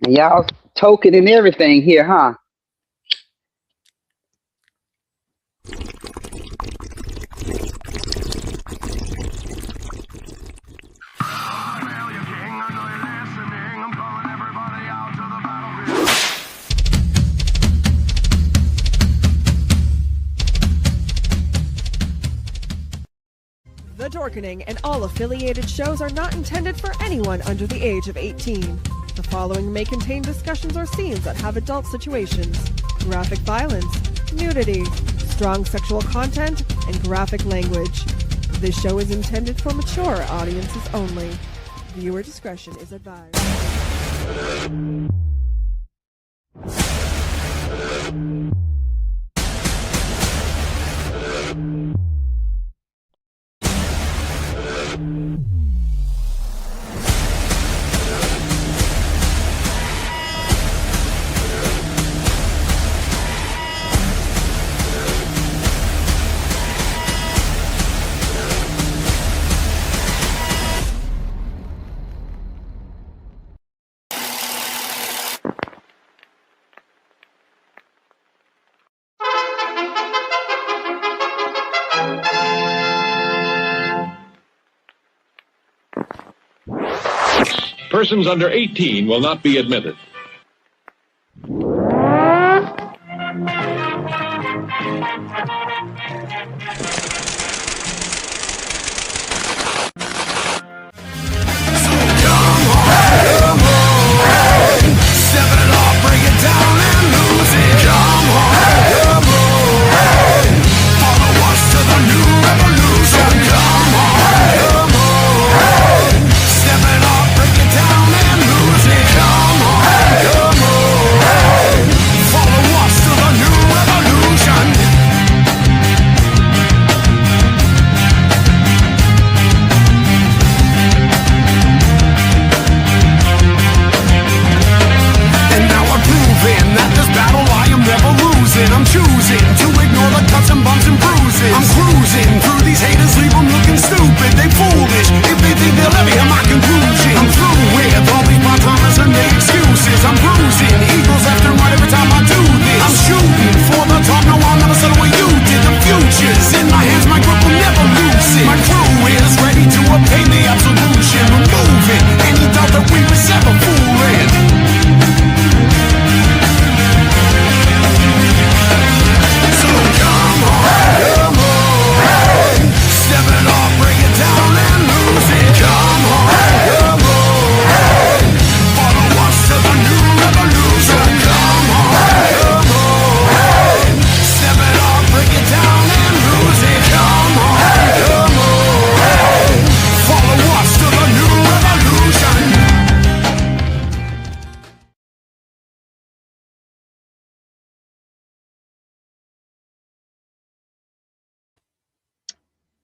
Y'all token and everything here, huh? The Dorkening and all affiliated shows are not intended for anyone under the age of 18. The following may contain discussions or scenes that have adult situations, graphic violence, nudity, strong sexual content, and graphic language. This show is intended for mature audiences only. Viewer discretion is advised. Persons under 18 will not be admitted.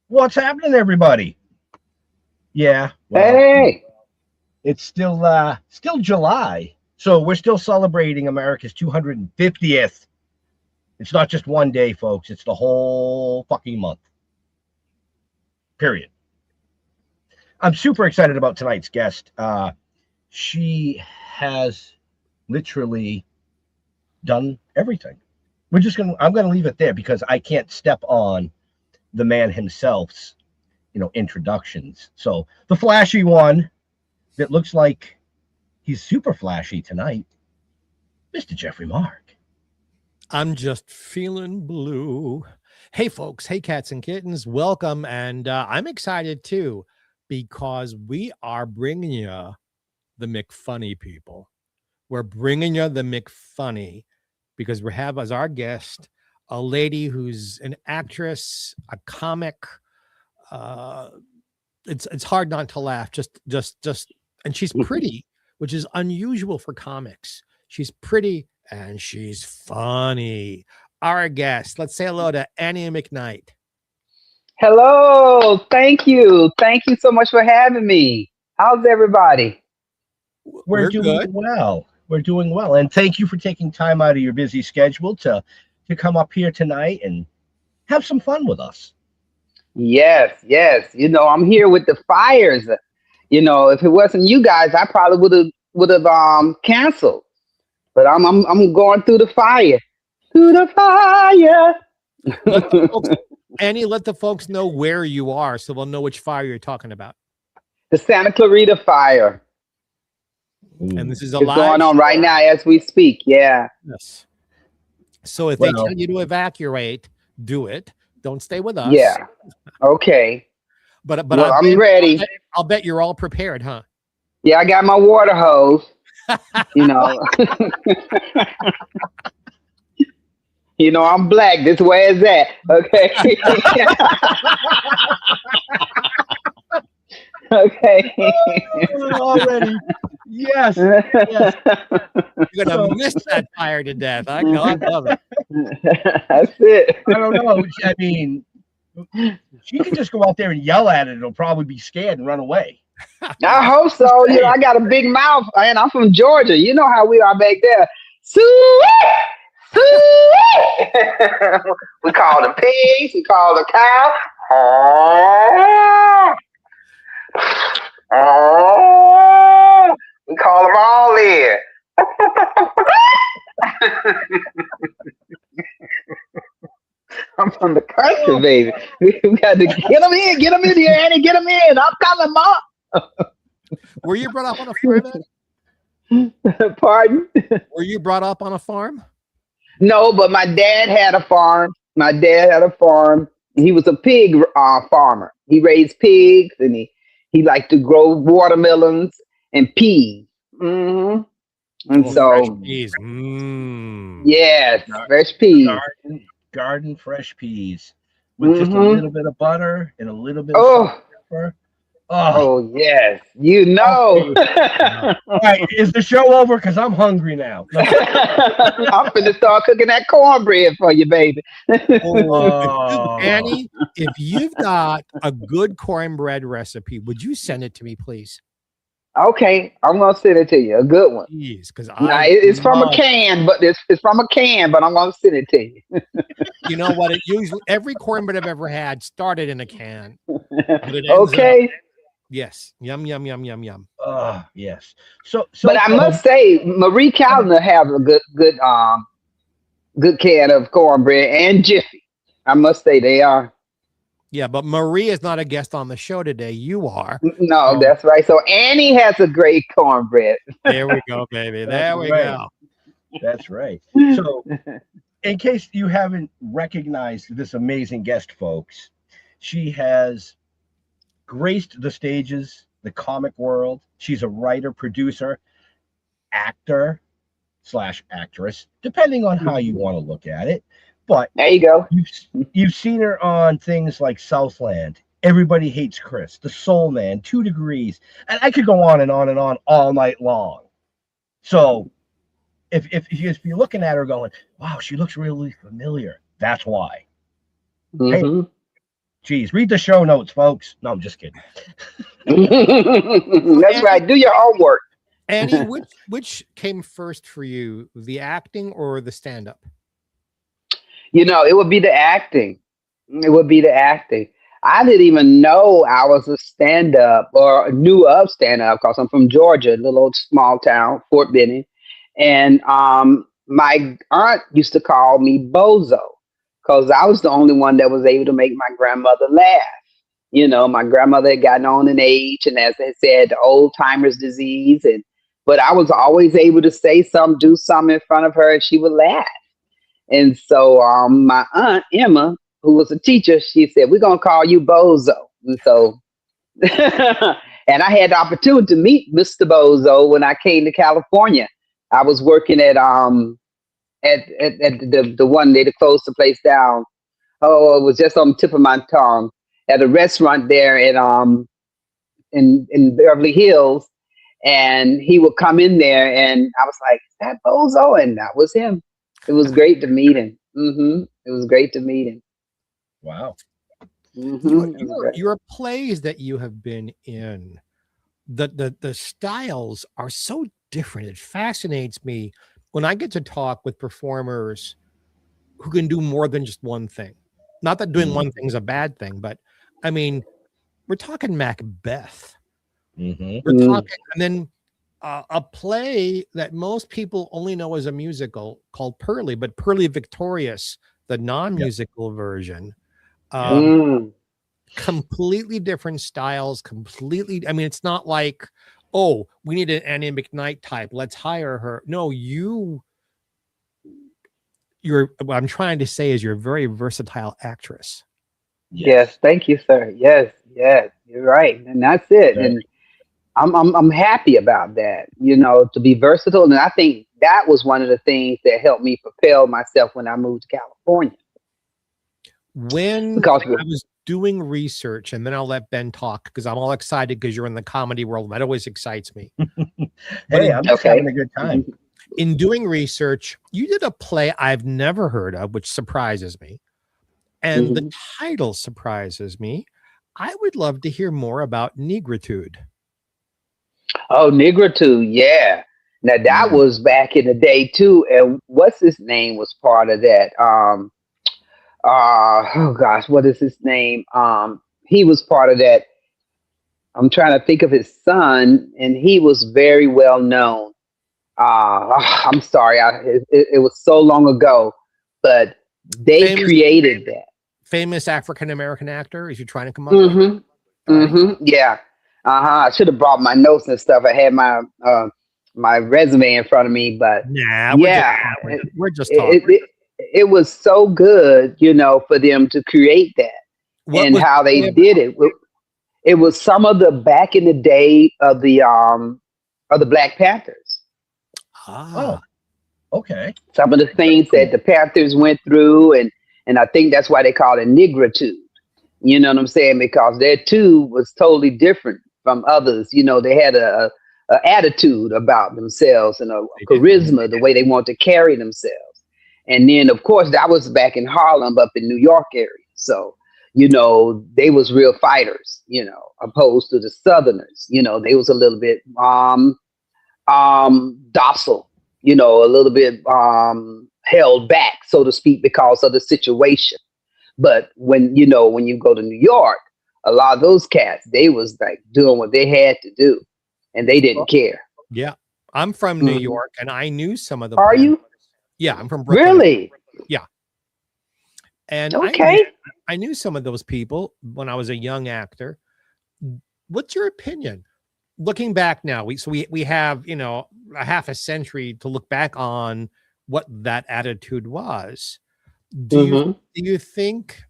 What's happening, everybody? Yeah. Well, Hey, it's still July, so we're still celebrating America's 250th. It's not just one day, folks. It's the whole fucking month. Period. I'm super excited about tonight's guest. She has literally done everything. I'm gonna leave it there because I can't step on the man himself's, introductions. So the flashy one that looks like he's super flashy tonight, Mr. Jeffrey Mark. I'm just feeling blue. Hey, folks. Hey, cats and kittens. Welcome. And I'm excited, too, because we are bringing you the McFunny people. We're bringing you the McFunny because we have as our guest a lady who's an actress, a comic. It's hard not to laugh. And she's pretty, which is unusual for comics. She's pretty and she's funny. Our guest, let's say hello to Annie McKnight. hello. Thank you. Thank you so much for having me. How's everybody? We're doing good. well. We're doing well. And thank you for taking time out of your busy schedule to come up here tonight and have some fun with us. Yes, yes. I'm here with the fires. If it wasn't you guys, I probably would have would have canceled. But I'm going through the fire. Through the fire. Let the folks, Annie, let the folks know where you are so they'll know which fire you're talking about. The Santa Clarita fire. And this is a It's live going on show. right now as we speak. Yeah. Yes. So if they tell you to evacuate, do it. Don't stay with us. Yeah. Okay. But Well, I'm ready. I'll bet you're all prepared, huh? Yeah, I got my water hose. You know. You know, I'm black. This way is that. Okay. Okay. Already. Yes. Yes. You're gonna miss that fire to death. I love it. That's it. I don't know. I mean, she can just go out there and yell at it. It'll probably be scared and run away. I hope so. You know, I got a big mouth, and I'm from Georgia. You know how we are back there. We call them pigs. We call them cows. We call them all in. I'm from the country, baby. We got to get them in here, Annie. Get them in. I'm coming, Mom. Were you brought up on a farm? Pardon? Were you brought up on a farm? No, but my dad had a farm. He was a pig farmer. He raised pigs, and he liked to grow watermelons and peas. Mm-hmm. And fresh so, peas. Yes, fresh peas. Garden fresh peas with just a little bit of butter and a little bit of salt and pepper. Oh, yes. You know. All right, is the show over? Because I'm hungry now. I'm finna start cooking that cornbread for you, baby. Annie, if you've got a good cornbread recipe, would you send it to me, please? Okay, I'm gonna send it to you. A good one. Please, because it's from a can, but it's from a can, but I'm gonna send it to you. You know what? It usually every cornbread I've ever had started in a can. Okay. Yes. Yum, yum, yum, yum, yum. Yes. So but I must say, Marie Calendar have a good can of cornbread and Jiffy. I must say they are. Yeah, but Marie is not a guest on the show today. You are. No, that's right. So Annie has a great cornbread. There we go, baby. There we go. That's right. So in case you haven't recognized this amazing guest, folks, she has graced the stages, the comic world. She's a writer, producer, actor / actress, depending on how you want to look at it. But there you go. You've seen her on things like Southland, Everybody Hates Chris, The Soul Man, 2 Degrees, and I could go on and on and on all night long. So if you're looking at her going, wow, she looks really familiar, that's why. Mm-hmm. Hey, geez, read the show notes, folks. No, I'm just kidding. That's right. Do your homework. Annie, which came first for you, the acting or the stand-up? You know, it would be the acting. It would be the acting. I didn't even know I was a stand-up or knew of stand-up because I'm from Georgia, a little old small town, Fort Benning. And my aunt used to call me Bozo because I was the only one that was able to make my grandmother laugh. You know, my grandmother had gotten on in age, and as they said, the old timer's disease. But I was always able to say something, do something in front of her, and she would laugh. And so my aunt, Emma, who was a teacher, she said, we're going to call you Bozo. And so, and I had the opportunity to meet Mr. Bozo when I came to California. I was working at the one day to close the place down. Oh, it was just on the tip of my tongue. At a restaurant there in Beverly Hills. And he would come in there and I was like, is that Bozo? And that was him. It was great to meet him. It was great to meet him. Wow. Your plays that you have been in, the styles are so different. It fascinates me when I get to talk with performers who can do more than just one thing. Not that doing one thing is a bad thing, but I mean, we're talking Macbeth. We're talking, and then a play that most people only know as a musical called Purlie, but Purlie Victorious, the non-musical version. Completely different styles, completely. I mean, it's not like, oh, we need an Annie McKnight type, let's hire her. No, what I'm trying to say is you're a very versatile actress. Yes, thank you, sir. Yes, you're right, and that's it. And I'm happy about that. To be versatile, and I think that was one of the things that helped me propel myself when I moved to California. When I was doing research, and then I'll let Ben talk because I'm all excited because you're in the comedy world. That always excites me. Hey, I'm just having a good time. In doing research, you did a play I've never heard of, which surprises me. And the title surprises me. I would love to hear more about Negritude. Oh, Negritude, yeah. Now that was back in the day too. And what's his name was part of that? Oh gosh, what is his name? He was part of that. I'm trying to think of his son, and he was very well known. I'm sorry, it was so long ago, but they created that. Famous African American actor. Is you trying to come up with? Yeah. I should have brought my notes and stuff. I had my my resume in front of me, but we're just talking. It was so good, for them to create that and how they did it. It was some of the back in the day of the Black Panthers. Oh, okay. Some of the things that the Panthers went through, and I think that's why they call it Negritude. You know what I'm saying? Because their too was totally different from others. They had a attitude about themselves and a charisma, the way they wanted to carry themselves. And then, of course, that was back in Harlem, up in New York area. So, they was real fighters, opposed to the Southerners. They was a little bit docile, a little bit held back, so to speak, because of the situation. But when you go to New York, a lot of those cats, they was like doing what they had to do, and they didn't care. Yeah, I'm from New York, and I knew some of them. Are you? Yeah, I'm from Brooklyn. Really? Yeah. And okay, I knew some of those people when I was a young actor. What's your opinion? Looking back now, we have, a half a century to look back on what that attitude was. Do you think,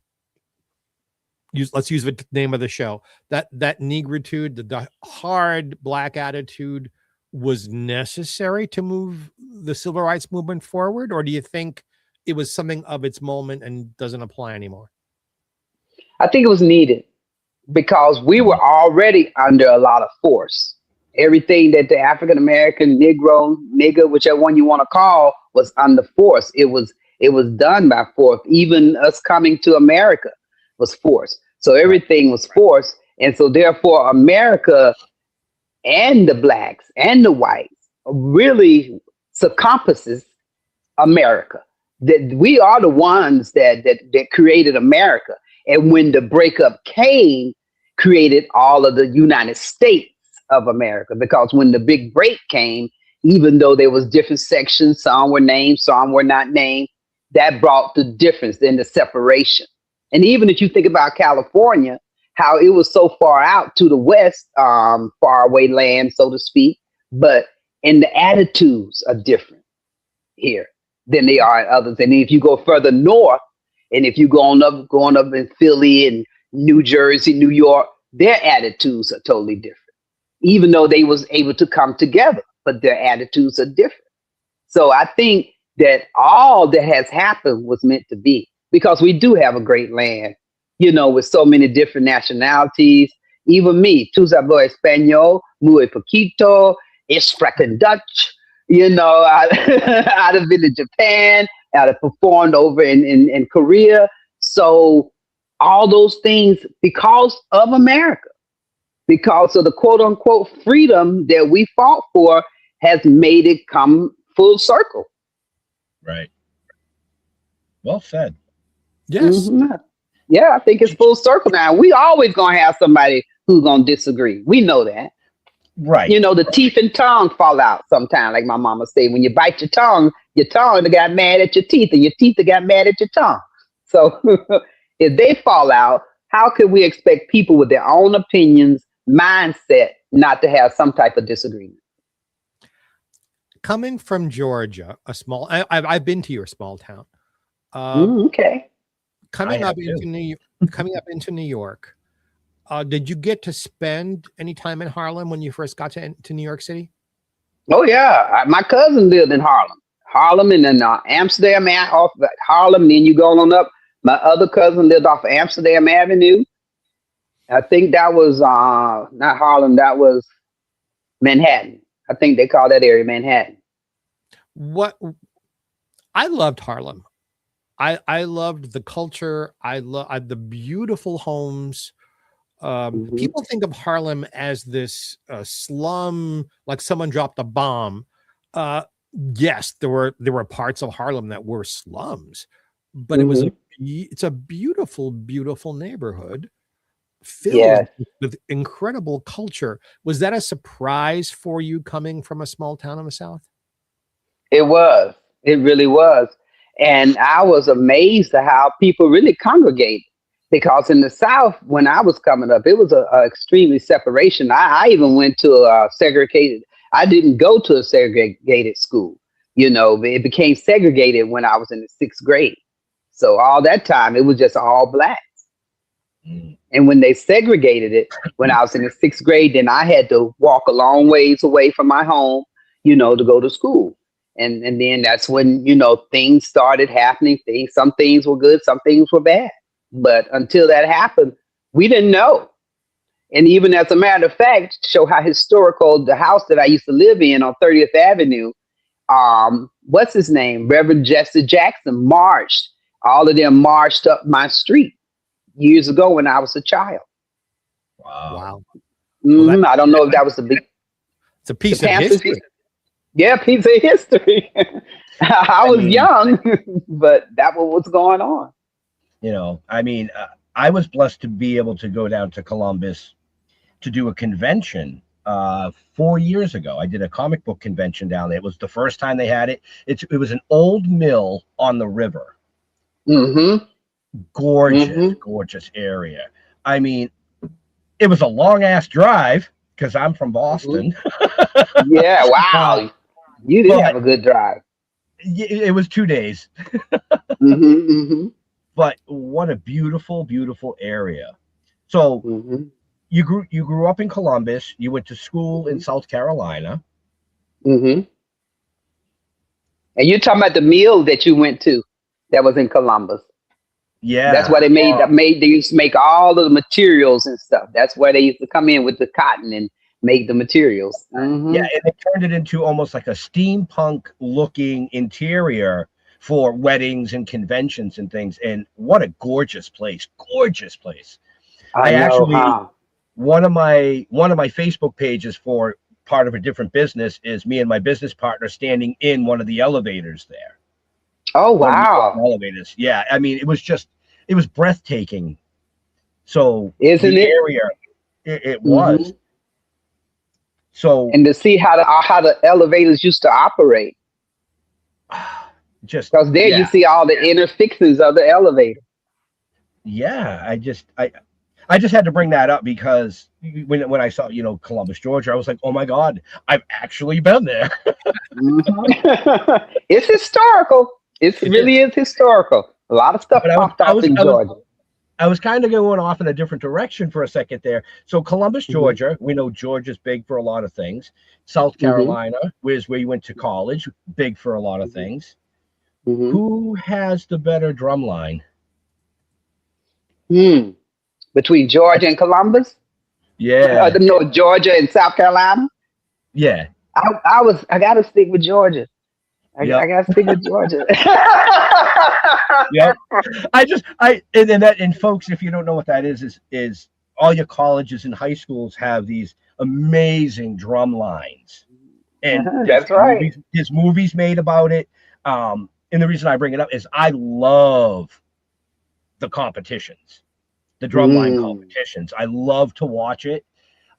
let's use the name of the show, that Negritude, the hard Black attitude was necessary to move the civil rights movement forward? Or do you think it was something of its moment and doesn't apply anymore? I think it was needed because we were already under a lot of force. Everything that the African American, Negro, nigger, whichever one you want to call, was under force. It was done by force. Even us coming to America was force. So everything was force. And so therefore America and the blacks and the whites really encompasses America. That we are the ones that created America. And when the breakup came, created all of the United States of America. Because when the big break came, even though there was different sections, some were named, some were not named, that brought the difference in the separation. And even if you think about California, how it was so far out to the west, faraway land, so to speak, but and the attitudes are different here than they are in others. And if you go further north, and if you going up in Philly and New Jersey, New York, their attitudes are totally different. Even though they was able to come together, but their attitudes are different. So I think that all that has happened was meant to be, because we do have a great land, with so many different nationalities. Even me, tu hablo español, muy poquito, es freaking Dutch, I've been to Japan, I've performed over in Korea. So all those things because of America, because of the quote unquote freedom that we fought for, has made it come full circle. Right. Well said. Yes. Yeah, I think it's full circle now. We always gonna have somebody who's gonna disagree. We know that. Right. You know, the teeth and tongue fall out sometimes, like my mama say. When you bite your tongue that got mad at your teeth, and your teeth that got mad at your tongue. So if they fall out, how could we expect people with their own opinions, mindset, not to have some type of disagreement? Coming from Georgia, I've been to your small town. Okay. Coming up into New York, did you get to spend any time in Harlem when you first got to New York City? Oh yeah, my cousin lived in Harlem, and then Amsterdam, off Harlem. Then you go on up. My other cousin lived off of Amsterdam Avenue. I think that was not Harlem. That was Manhattan. I think they call that area Manhattan. What I loved Harlem. I loved the culture. I love the beautiful homes. People think of Harlem as this slum, like someone dropped a bomb. Yes, there were parts of Harlem that were slums, but it's a beautiful, beautiful neighborhood filled with incredible culture. Was that a surprise for you coming from a small town in the South? It was. It really was. And I was amazed at how people really congregated. Because in the South, when I was coming up, it was a extremely separation. I even went to a segregated. I didn't go to a segregated school. You know, it became segregated when I was in the 6th grade. So all that time, it was just all blacks. And when they segregated it, when I was in the 6th grade, then I had to walk a long ways away from my home, you know, to go to school. And then that's when, you know, things started happening. Some things were good, some things were bad. But until that happened, we didn't know. And even as a matter of fact, show how historical the house that I used to live in on 30th Avenue, what's his name? Reverend Jesse Jackson marched. All of them marched up my street years ago when I was a child. Wow. Well, I don't know if that was it's a piece of history. Yeah, piece of history. I was young, but that was what's going on. You know, I mean, I was blessed to be able to go down to Columbus to do a convention 4 years ago. I did a comic book convention down there. It was the first time they had it. It was an old mill on the river. Gorgeous area. I mean, it was a long ass drive because I'm from Boston. Yeah, wow. You did have a good drive. It was 2 days. But what a beautiful, beautiful area. So you grew up in Columbus. You went to school in South Carolina. And you're talking about the mill that you went to that was in Columbus. Yeah. That's why they used to make all of the materials and stuff. That's where they used to come in with the cotton and make the materials. Yeah, and they turned it into almost like a steampunk looking interior for weddings and conventions and things. And what a gorgeous place. Gorgeous place. One of my Facebook pages for part of a different business is me and my business partner standing in one of the elevators there. Oh, wow. Elevators. Yeah. I mean, it was breathtaking. So isn't the it? Area, it was. So, and to see how the elevators used to operate. Just because there you see all the inner fixings of the elevator. Yeah, I just had to bring that up because when I saw, you know, Columbus, Georgia, I was like, oh my God, I've actually been there. It's historical. It really is historical. A lot of stuff popped up in Georgia. I was kind of going off in a different direction for a second there. So Columbus, Georgia, we know Georgia's big for a lot of things. South Carolina, is where you went to college, big for a lot of things. Who has the better drum line? Between Georgia and Columbus? Yeah. No, Georgia and South Carolina? Yeah. I gotta stick with Georgia. I gotta stick with Georgia. Yep. And folks, if you don't know what that is all your colleges and high schools have these amazing drum lines. And that's right. There's movies made about it. And the reason I bring it up is I love the competitions, the drumline competitions. I love to watch it.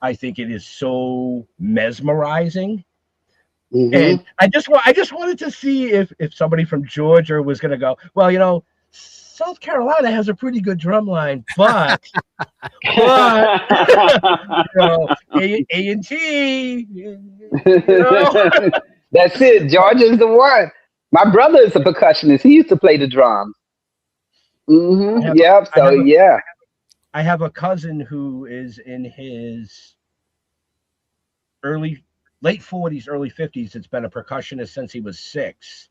I think it is so mesmerizing. Mhm. And I just wanted to see if somebody from Georgia was going to go, well, you know, South Carolina has a pretty good drum line, but you know, A&T, you know. That's it. Georgia's the one. My brother is a percussionist. He used to play the drums. Yep. So yeah. I have a cousin who is in his late 40s, early 50s. It's been a percussionist since he was 6.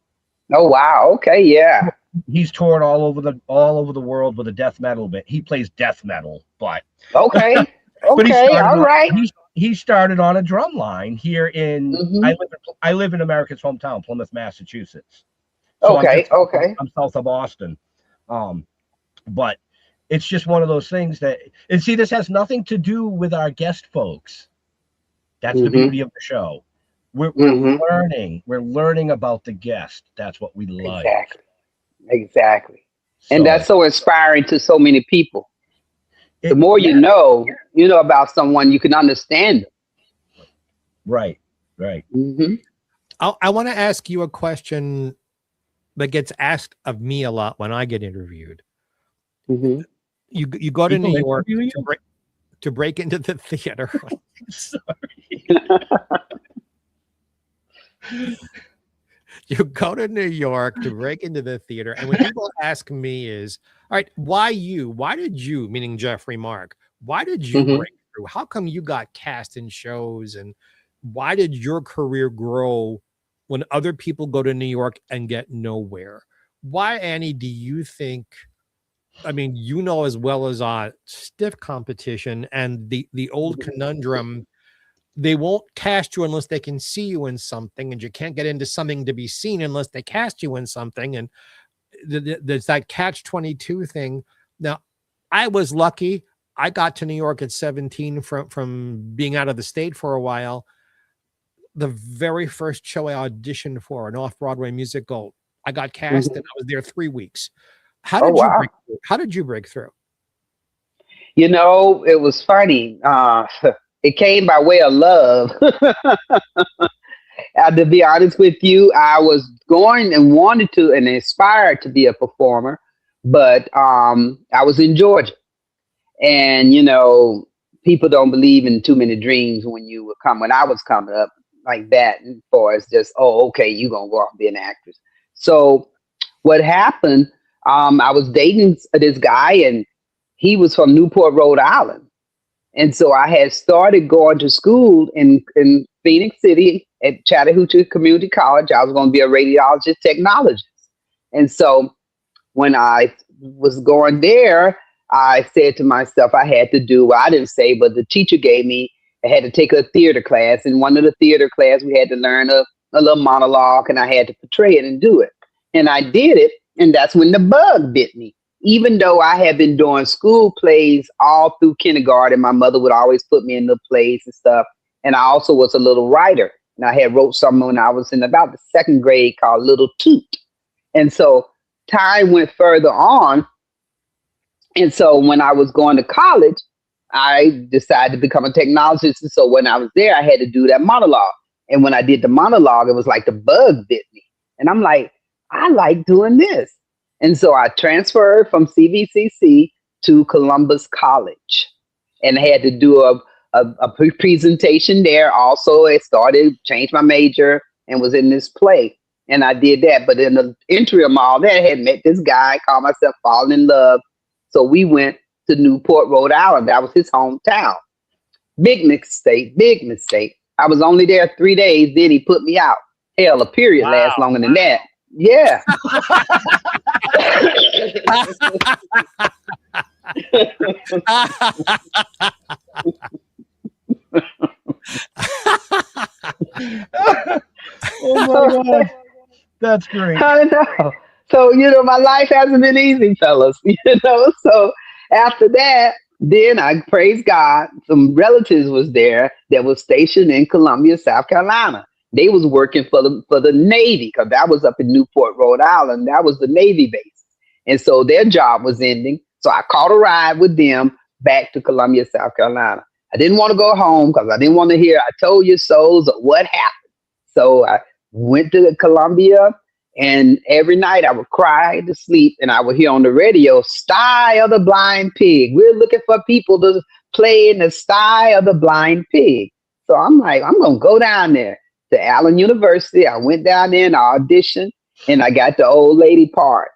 Oh wow. Okay. Yeah. He's toured all over the world with a death metal bit. He plays death metal, but Okay. but All right. He started on a drum line here in I live in America's hometown, Plymouth, Massachusetts. So Okay. I'm south of Boston. But it's just one of those things that, and see, this has nothing to do with our guest folks. That's the beauty of the show. We're learning about the guest. That's what we like. Exactly. So, And that's so inspiring to so many people. The more you know about someone, you can understand them. Right. I want to ask you a question that gets asked of me a lot when I get interviewed. You go to New York to break into the theater. Sorry. You go to New York to break into the theater, and when people ask me is, all right, why did you, meaning Jeffrey Mark, why did you break through? How come you got cast in shows, and why did your career grow when other people go to New York and get nowhere? Why, Annie, do you think, I mean, you know as well as I, stiff competition and the old conundrum, they won't cast you unless they can see you in something, and you can't get into something to be seen unless they cast you in something. And there's that catch-22 thing. Now, I was lucky. I got to New York at 17 from being out of the state for a while. The very first show I auditioned for, an off-Broadway musical, I got cast and I was there 3 weeks. How did you break through? You know, it was funny. It came by way of love. To be honest with you, I was going and wanted to and aspired to be a performer, but I was in Georgia. And, you know, people don't believe in too many dreams when I was coming up like that, and for it's just, oh, okay, you're going to go off and be an actress. So what happened, I was dating this guy, and he was from Newport, Rhode Island. And so I had started going to school in Phoenix City at Chattahoochee Community College. I was going to be a radiologist technologist. And so when I was going there, I said to myself, I had to do what I didn't say, but the teacher gave me, I had to take a theater class. In one of the theater class, we had to learn a little monologue, and I had to portray it and do it. And I did it. And that's when the bug bit me. Even though I had been doing school plays all through kindergarten, my mother would always put me in the plays and stuff. And I also was a little writer. And I had wrote something when I was in about the 2nd grade called Little Toot. And so time went further on. And so when I was going to college, I decided to become a technologist. And so when I was there, I had to do that monologue. And when I did the monologue, it was like the bug bit me. And I'm like, I like doing this. And so I transferred from CVCC to Columbus College, and I had to do a presentation there. Also, I changed my major, and was in this play. And I did that. But in the interim, all that, I had met this guy, called myself falling in love. So we went to Newport, Rhode Island. That was his hometown. Big mistake. I was only there 3 days. Then he put me out. Hell, a period lasts longer than that. Yeah. Oh my God. That's great. I know. So, you know, my life hasn't been easy, fellas. You know, so after that, then I praise God. Some relatives was there that was stationed in Columbia, South Carolina. They was working for the Navy, because that was up in Newport, Rhode Island. That was the Navy base. And so their job was ending. So I caught a ride with them back to Columbia, South Carolina. I didn't want to go home because I didn't want to hear I told you so's or what happened. So I went to Columbia, and every night I would cry to sleep, and I would hear on the radio, Sty of the Blind Pig. We're looking for people to play in the Sty of the Blind Pig. So I'm like, I'm going to go down there to Allen University. I went down there and I auditioned, and I got the old lady part.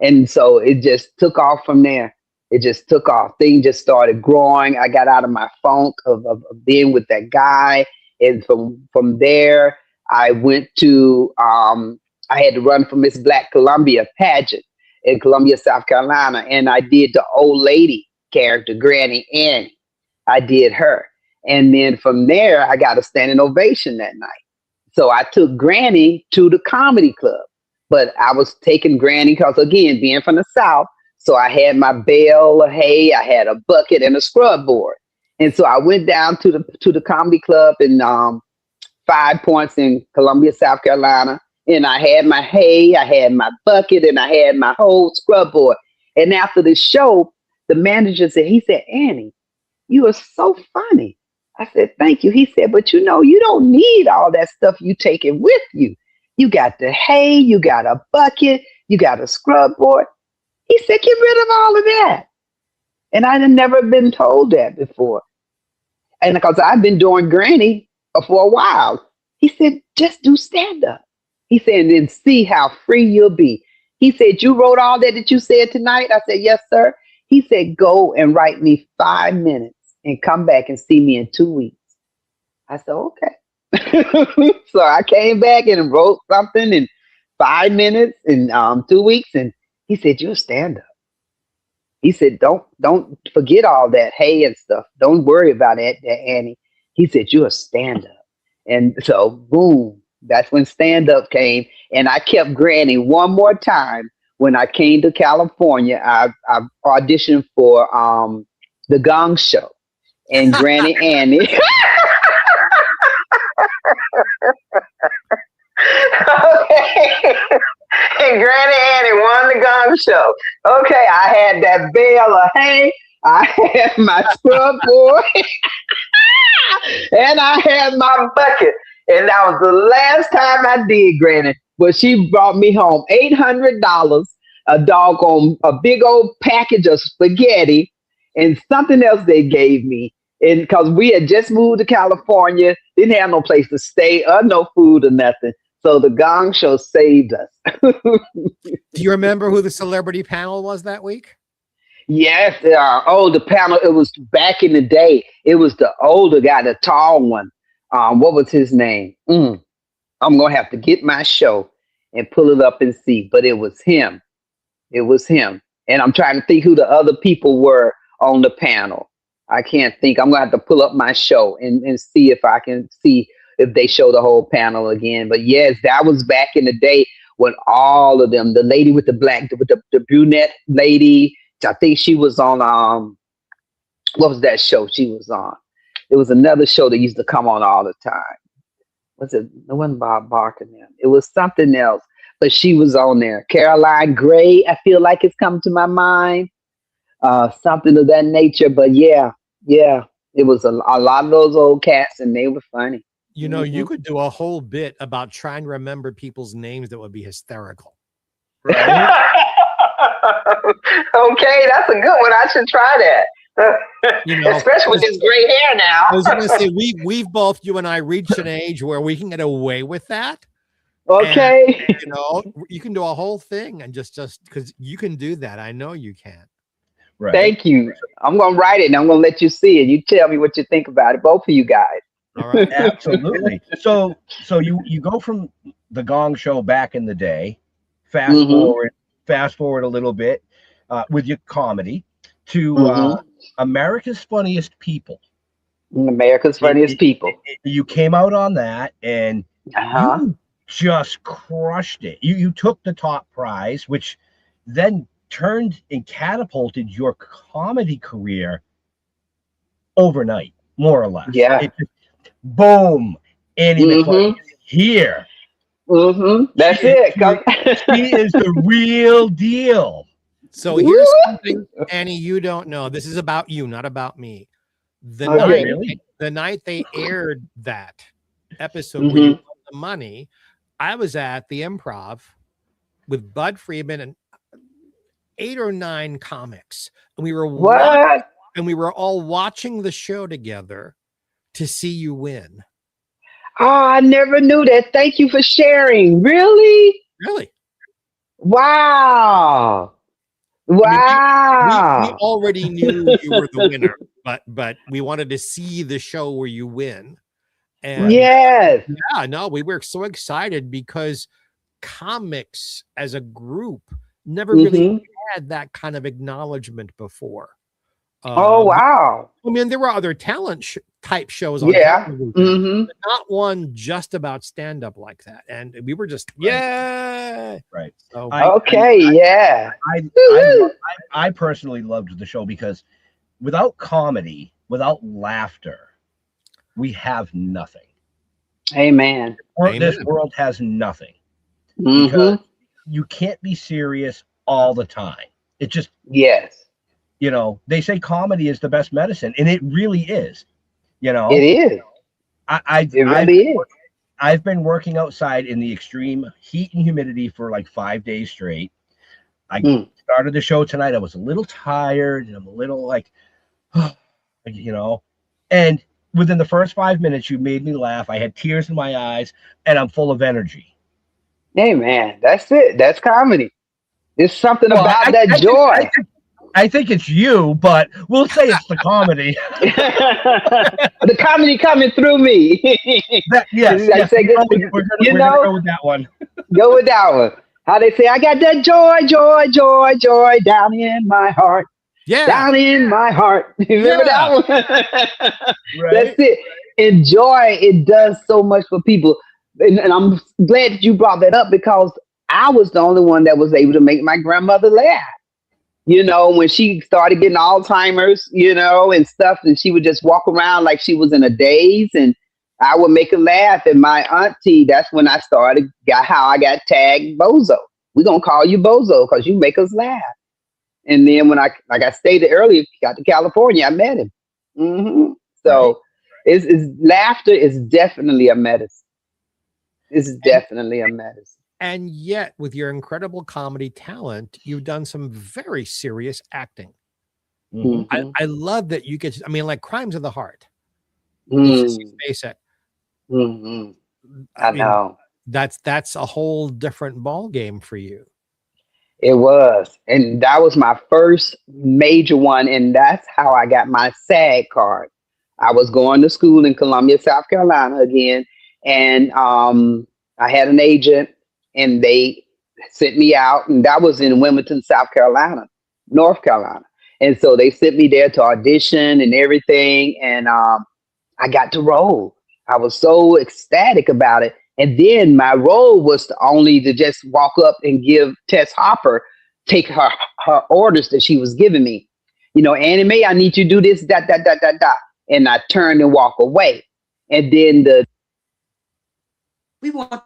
And so it just took off from there. It just took off. Things just started growing. I got out of my funk of being with that guy. And from there, I went to, I had to run for Miss Black Columbia pageant in Columbia, South Carolina. And I did the old lady character, Granny Annie. I did her. And then from there, I got a standing ovation that night. So I took Granny to the comedy club. But I was taking Granny because, again, being from the South, so I had my bale of hay, I had a bucket and a scrub board. And so I went down to the comedy club in 5 Points in Columbia, South Carolina. And I had my hay, I had my bucket, and I had my whole scrub board. And after the show, the manager said, he said, Annie, you are so funny. I said, thank you. He said, but you know, you don't need all that stuff you taking with you. You got the hay, you got a bucket, you got a scrub board. He said, get rid of all of that. And I had never been told that before. And because I've been doing Granny for a while, he said, just do stand-up. He said, and then see how free you'll be. He said, you wrote all that you said tonight? I said, yes, sir. He said, go and write me 5 minutes and come back and see me in 2 weeks. I said, okay. So I came back and wrote something in 5 minutes in 2 weeks, and he said, you're a stand-up. He said, don't forget all that hay and stuff. Don't worry about that, Annie. He said, you're a stand-up. And so, boom, that's when stand-up came. And I kept Granny one more time. When I came to California, I auditioned for the Gong Show. And Granny Annie. Okay. And Granny Annie won the Gong Show. Okay, I had that bale of hay, I had my scrub board, and I had my bucket. And that was the last time I did Granny. But she brought me home $800, a big old package of spaghetti, and something else they gave me. And because we had just moved to California, didn't have no place to stay or no food or nothing. So the Gong Show saved us. Do you remember who the celebrity panel was that week? Yes. The panel, it was back in the day. It was the older guy, the tall one. What was his name? I'm going to have to get my show and pull it up and see. But it was him. It was him. And I'm trying to think who the other people were on the panel. I can't think. I'm going to have to pull up my show and see if I can see if they show the whole panel again. But yes, that was back in the day when all of them, the lady with the black, with the brunette lady, I think she was on, what was that show she was on? It was another show that used to come on all the time. Was it? It wasn't Bob Barker then. It was something else, but she was on there. Caroline Gray, I feel like it's come to my mind. Something of that nature. But yeah, it was a lot of those old cats, and they were funny. You know, you could do a whole bit about trying to remember people's names that would be hysterical. Right? Okay, that's a good one. I should try that. You know, especially with this gray hair now. I was going to say, we've both, you and I, reached an age where we can get away with that. Okay. And, you know, you can do a whole thing and just because you can do that. I know you can. Right. Thank you. I'm going to write it and I'm going to let you see it. You tell me what you think about it, both of you guys. All right. Absolutely. So you go from the Gong Show back in the day, fast forward a little bit with your comedy to America's Funniest People. America's Funniest People. You came out on that and you just crushed it. You took the top prize, which then turned and catapulted your comedy career overnight, more or less. Yeah. Boom. Annie McKnight is here. That's it. She is the real deal. So here's something, Annie, you don't know. This is about you, not about me. The Okay. night they aired that episode Mm-hmm. where you won the money, I was at the Improv with Bud Friedman and 8 or 9 comics, and we were What? all watching the show together to see you win. Oh, I never knew that. Thank you for sharing. Really? Really? Wow. I mean, we Wow. already knew you were the winner, but we wanted to see the show where you win. And Yes. yeah, no, we were so excited because comics as a group never really Mm-hmm. had that kind of acknowledgement before. Oh, wow. I mean, there were other talent type shows on Yeah. television, Mm-hmm. but not one just about stand-up like that. And we were just, yeah. Right. So, Okay. Yeah. I personally loved the show because without comedy, without laughter, we have nothing. Amen. This world has nothing. Mm-hmm. Because you can't be serious all the time. It just, Yes. you know, they say comedy is the best medicine, and it really is. You know, It is. It really is. I've been working outside in the extreme heat and humidity for like 5 days straight. I started the show tonight. I was a little tired, and I'm a little like, you know, and within the first 5 minutes, you made me laugh. I had tears in my eyes, and I'm full of energy. Hey, man, that's it. That's comedy. There's something about that joy. I think it's you, but we'll say it's the comedy. The comedy coming through me. Yes. We're gonna go with that one. Go with that one. How they say, I got that joy down in my heart. Yeah. Down in my heart. Remember that one? Right. That's it. And joy, it does so much for people. And I'm glad that you brought that up because I was the only one that was able to make my grandmother laugh. You know, when she started getting Alzheimer's, you know, and stuff, and she would just walk around like she was in a daze, and I would make her laugh. And my auntie, that's when I how I got tagged Bozo. We're going to call you Bozo because you make us laugh. And then when like I stated earlier, got to California, I met him. Mm-hmm. So laughter is definitely a medicine. It's definitely a medicine. And yet, with your incredible comedy talent, you've done some very serious acting. Mm-hmm. I love that you get, like Crimes of the Heart. Mm. Spacek. Mm-hmm. I know. That's a whole different ball game for you. It was. And that was my first major one. And that's how I got my SAG card. I was going to school in Columbia, South Carolina again. And I had an agent. And they sent me out, and that was in Wilmington, South Carolina, North Carolina. And so they sent me there to audition and everything, and I got to roll. I was so ecstatic about it. And then my role was to just walk up and give Tess Hopper, take her orders that she was giving me. You know, Annie Mae, I need you to do this, that. And I turned and walk away. And then we want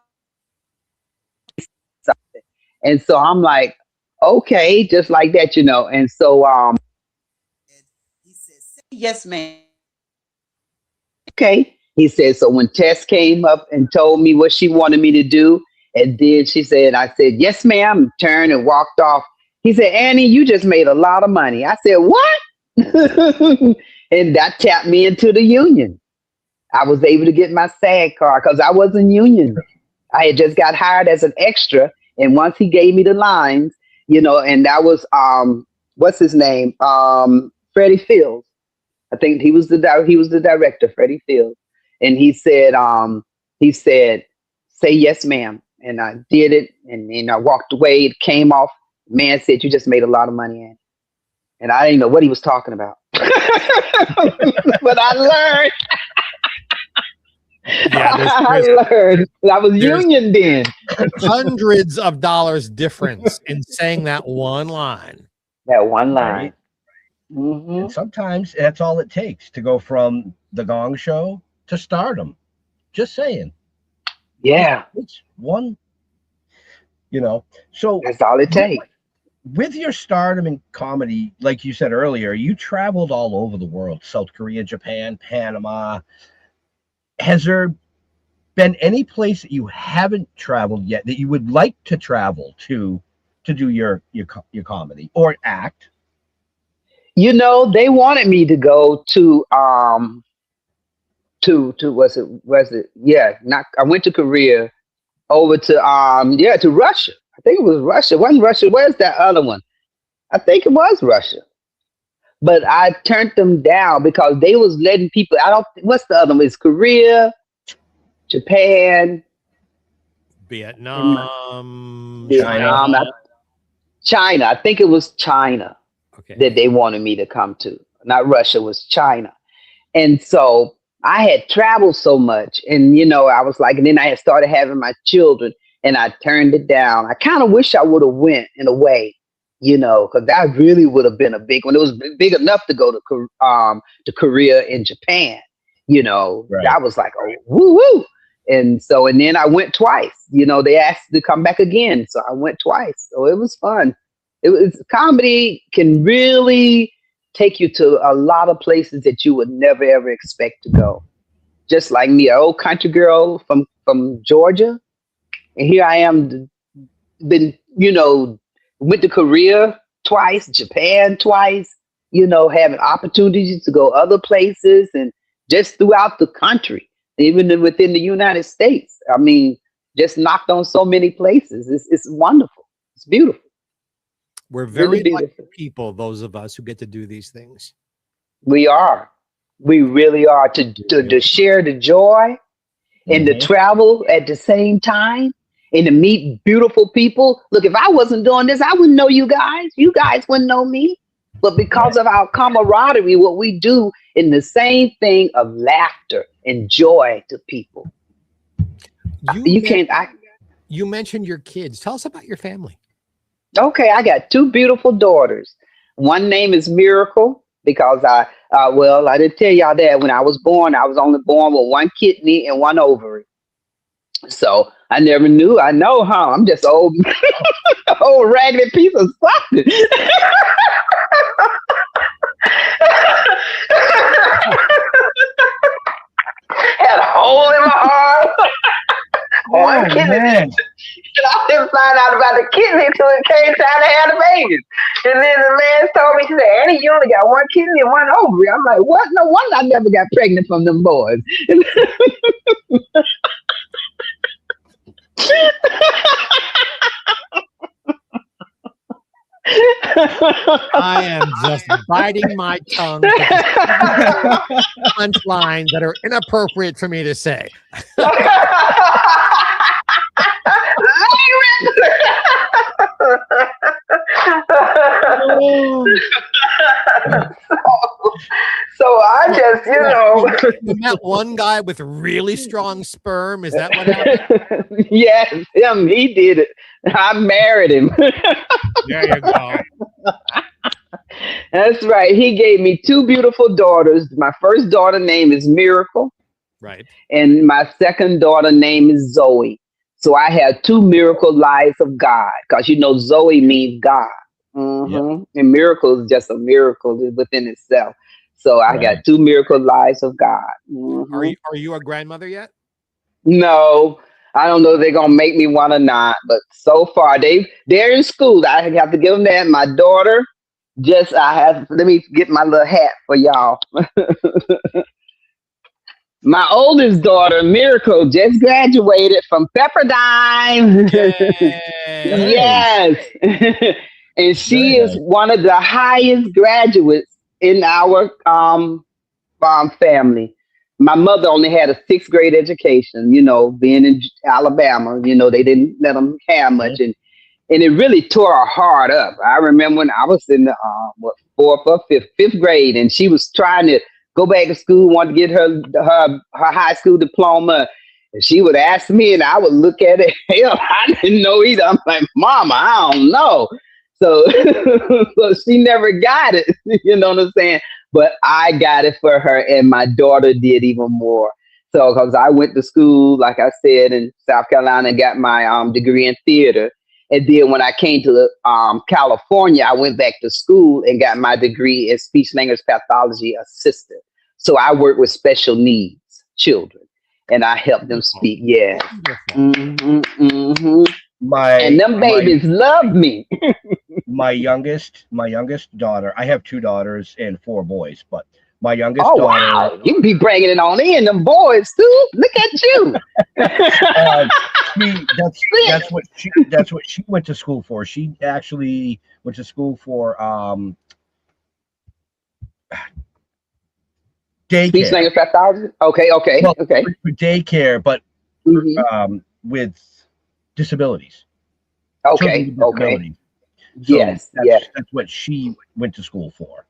something. And so I'm like, okay, just like that, you know. And so he says, yes, ma'am. Okay. He said, so when Tess came up and told me what she wanted me to do, and then I said, yes, ma'am, turned and walked off. He said, Annie, you just made a lot of money. I said, what? And that tapped me into the union. I was able to get my SAG card because I wasn't union. I had just got hired as an extra. And once he gave me the lines, you know, and that was, what's his name? Freddie Fields. I think he was the director, Freddie Fields. And he said, say yes, ma'am. And I did it. And I walked away. It came off. Man said, you just made a lot of money, Annie. And I didn't know what he was talking about. But I learned. I learned. I was union then. Hundreds of dollars difference in saying that one line. That one line. Right? Mm-hmm. And sometimes that's all it takes to go from the Gong Show to stardom. Just saying. Yeah. It's one, you know. So that's all it takes. with your stardom in comedy, like you said earlier, you traveled all over the world, South Korea, Japan, Panama. Has there been any place that you haven't traveled yet that you would like to travel to do your comedy or act? You know, they wanted me to go to was it yeah, not I went to Korea, over to to Russia. I think it was Russia. It wasn't Russia. Where's that other one? I think it was Russia. But I turned them down because they was letting people. I don't. What's the other one? It's Korea, Japan, Vietnam, Vietnam, China. I think it was China that they wanted me to come to. Not Russia. It was China. And so I had traveled so much, and I was like, and then I had started having my children, and I turned it down. I kind of wish I would have went in a way. Because that really would have been a big one. It was big enough to go to Korea and Japan. Right. I was like, oh, woo woo. And then I went twice. They asked to come back again, so I went twice. So it was fun. Comedy can really take you to a lot of places that you would never ever expect to go. Just like me, an old country girl from Georgia, and here I am, went to Korea twice, Japan twice, having opportunities to go other places and just throughout the country, even within the United States. I mean, just knocked on so many places. It's wonderful. It's beautiful. We're very really lucky people, those of us who get to do these things. We are. We really are. To share the joy and to travel at the same time. And to meet beautiful people. Look, if I wasn't doing this, I wouldn't know you guys. You guys wouldn't know me. But because of our camaraderie, what we do in the same thing of laughter and joy to people. You mentioned your kids. Tell us about your family. Okay, I got two beautiful daughters. One name is Miracle because I didn't tell y'all that when I was born, I was only born with one kidney and one ovary. So I never knew. I know, huh? I'm just old raggedy piece of something. Had a hole in my arm. One kidney. Man. And I didn't find out about the kidney until it came time to have the babies. And then the man told me, he said, Annie, you only got one kidney and one ovary. I'm like, what? No wonder I never got pregnant from them boys. I am just biting my tongue. Punchlines that are inappropriate for me to say. So I just, You met one guy with really strong sperm. Is that what happened? Yes, him. He did it. I married him. There you go. That's right. He gave me two beautiful daughters. My first daughter name is Miracle. Right. And my second daughter name is Zoe. So I have two miracle lives of God because, Zoe means God. Yep. And miracle is just a miracle within itself. So I got two miracle lives of God. Are you a grandmother yet? No, I don't know if they're going to make me one or not. But so far, they're in school. I have to give them that. My daughter, let me get my little hat for y'all. My oldest daughter, Miracle, just graduated from Pepperdine. Yes. And she is one of the highest graduates in our family. My mother only had a 6th grade education, being in Alabama, they didn't let them have much. And it really tore her heart up. I remember when I was in the 4th or 5th grade, and she was trying to go back to school, wanted to get her high school diploma. And she would ask me, and I would look at it. Hell, I didn't know either. I'm like, Mama, I don't know. So she never got it. You know what I'm saying? But I got it for her, and my daughter did even more. So because I went to school, like I said, in South Carolina, and got my degree in theater. And then when I came to California, I went back to school and got my degree as speech language pathology assistant. So I work with special needs children, and I help them speak. Yeah. And them babies love me. my youngest daughter. I have 2 daughters and 4 boys, but my youngest daughter. Wow, you can be bringing it on in them boys too. Look at you. That's what she went to school for. She actually went to school for daycare. Speech language pathology. Okay. Well, for daycare, but with disabilities. Okay. So yes. That's what she went to school for.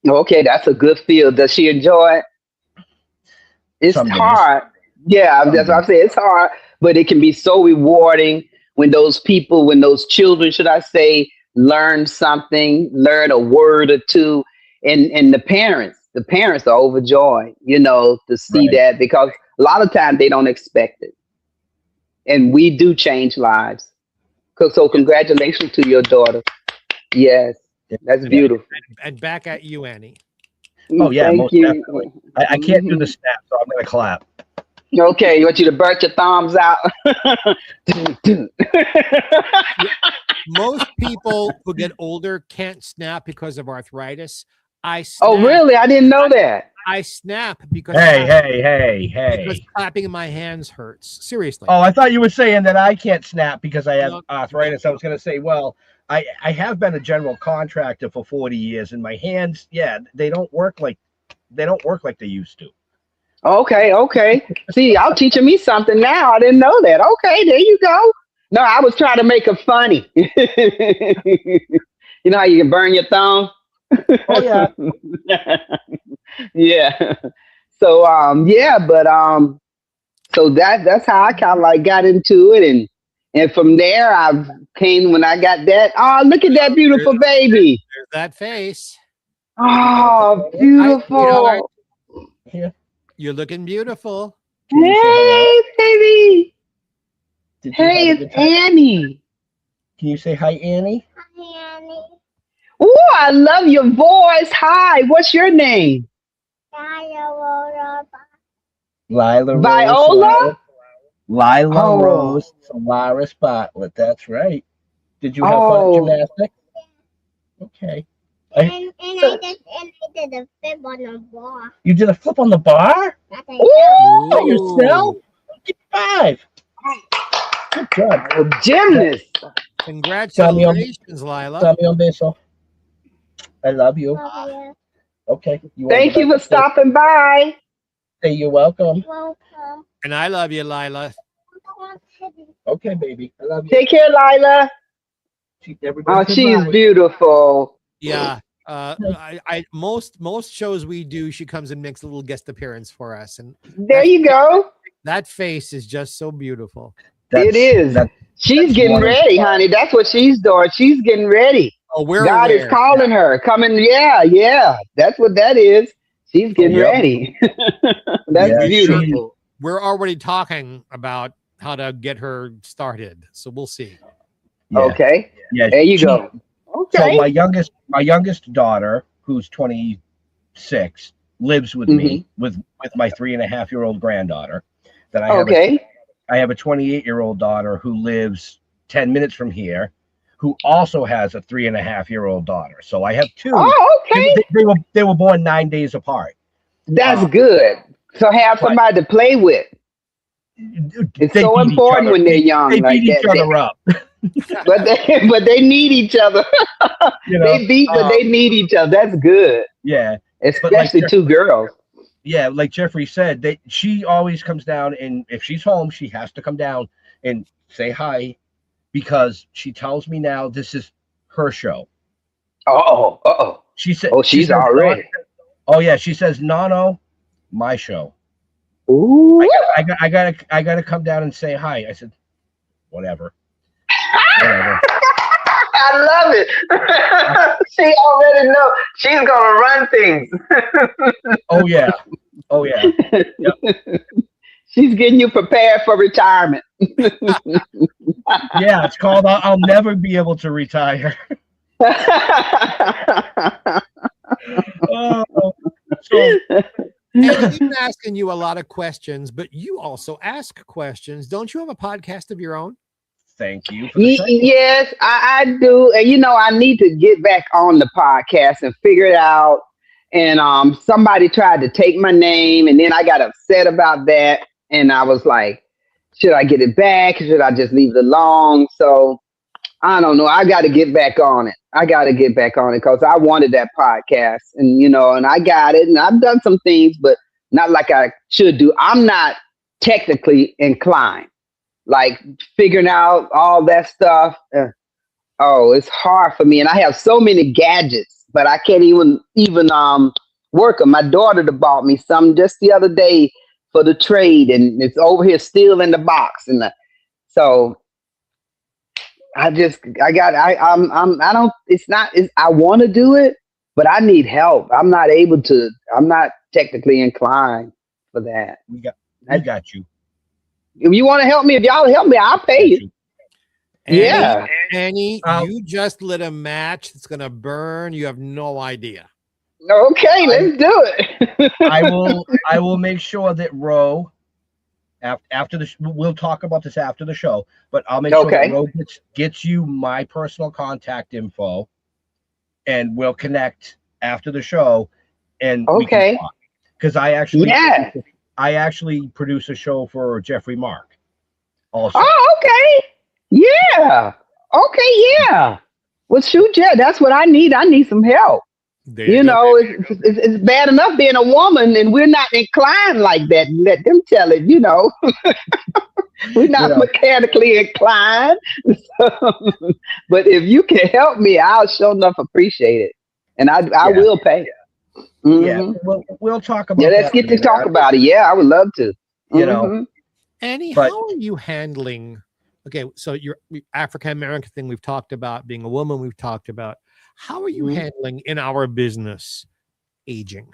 Okay, that's a good field. Does she enjoy it? It's hard. Yeah, that's what I'm saying. It's hard, but it can be so rewarding when those children, should I say, learn something, learn a word or two, and the parents are overjoyed, to see that, because a lot of times they don't expect it. And we do change lives. So congratulations to your daughter. Yes. That's beautiful. And back at you, Annie. Oh, yeah, Thank most you. definitely. I can't do the snap, so I'm going to clap. Okay, you want you to burn your thumbs out? Most people who get older can't snap because of arthritis. I snap. Oh, really? I didn't know that. I snap because because clapping in my hands hurts. Seriously. Oh, I thought you were saying that I can't snap because I have arthritis. I was going to say, well, I have been a general contractor for 40 years, and my hands, they don't work like they used to. Okay. See, y'all teaching me something now. I didn't know that. Okay, there you go. No, I was trying to make it funny. You know how you can burn your thumb? Oh yeah. Yeah. So so that's how I kind of like got into it, and from there I came when I got that. Oh, look at that beautiful baby. There's that face. Oh, beautiful. You're looking beautiful. Hey, baby. Hey, it's Annie. Can you say hi, Annie? Hi, Annie. Oh, I love your voice. Hi, what's your name? Lila Rose. Viola? Lila Rose Solaris Bartlett. That's right. Did you have fun at gymnastics? Okay. And I did a flip on the bar. You did a flip on the bar? Ooh. By yourself? Get 5. Good job. Gymnast. Congratulations, Lila. Dame un beso. I love you. Love you. Okay. Thank you for stopping by. Hey, you're welcome. Welcome. And I love you, Lila. Okay, baby. I love you. Take care, Lila. She's beautiful. Yeah. Most shows we do, she comes and makes a little guest appearance for us, and there you go. That face is just so beautiful. It is. She's getting ready, honey. That's what she's doing. She's getting ready. Oh, God is calling her. Coming. Yeah. That's what that is. She's getting ready. That's beautiful. We're already talking about how to get her started, so we'll see. Yeah. Okay. Yeah. There you go. Okay. So my youngest daughter, who's 26, lives with me with my 3.5-year-old granddaughter. That I have. I have a 28-year-old daughter who lives 10 minutes from here, who also has a 3.5-year-old daughter. So I have 2. Oh, okay. They were born 9 days apart. That's good. So have somebody to play with. It's so important when they're young. They beat each other up. but they need each other. They beat, but they need each other. That's good. Yeah. Especially 2 girls. Yeah, like Jeffrey said, she always comes down, and if she's home, she has to come down and say hi, because she tells me now this is her show. She said, she's already. Oh yeah, she says, no, my show. Ooh. I gotta come down and say hi. I said, whatever. I love it. She already knows she's gonna run things. Oh yeah. Yep. She's getting you prepared for retirement. Yeah, it's called I'll Never Be Able to Retire. Oh, so And I've been asking you a lot of questions, but you also ask questions. Don't you have a podcast of your own? thank you for the segment. Yes, I do. And I need to get back on the podcast and figure it out. And somebody tried to take my name, and then I got upset about that. And I was like, should I get it back? Should I just leave it alone? So I don't know. I got to get back on it. Because I wanted that podcast, and and I got it, and I've done some things, but not like I should do. I'm not technically inclined, like figuring out all that stuff. It's hard for me, and I have so many gadgets, but I can't even work them. My daughter bought me some just the other day for the trade, and it's over here still in the box, and so. I want to do it, but I need help. I'm not technically inclined for that. We got you. If you want to help me, if y'all help me, I'll pay you. Yeah. Annie, you just lit a match that's going to burn. You have no idea. Okay, let's do it. I will make sure that Ro, after we'll talk about this after the show, but I'll make sure that Ro gets you my personal contact info, and we'll connect after the show. And because I actually produce a show for Jeffrey Mark. Also. Oh, okay. Yeah. Okay. Yeah. Well, shoot, yeah, that's what I need. I need some help. It's bad enough being a woman, and we're not inclined like that. Let them tell it, We're not mechanically inclined. But if you can help me, I'll sure enough appreciate it. And I will pay. Mm-hmm. Yeah, we'll talk about let's get to talk about it. Yeah, I would love to. Annie, how are you handling? Okay, so your African American thing we've talked about, being a woman we've talked about. How are you handling in our business aging?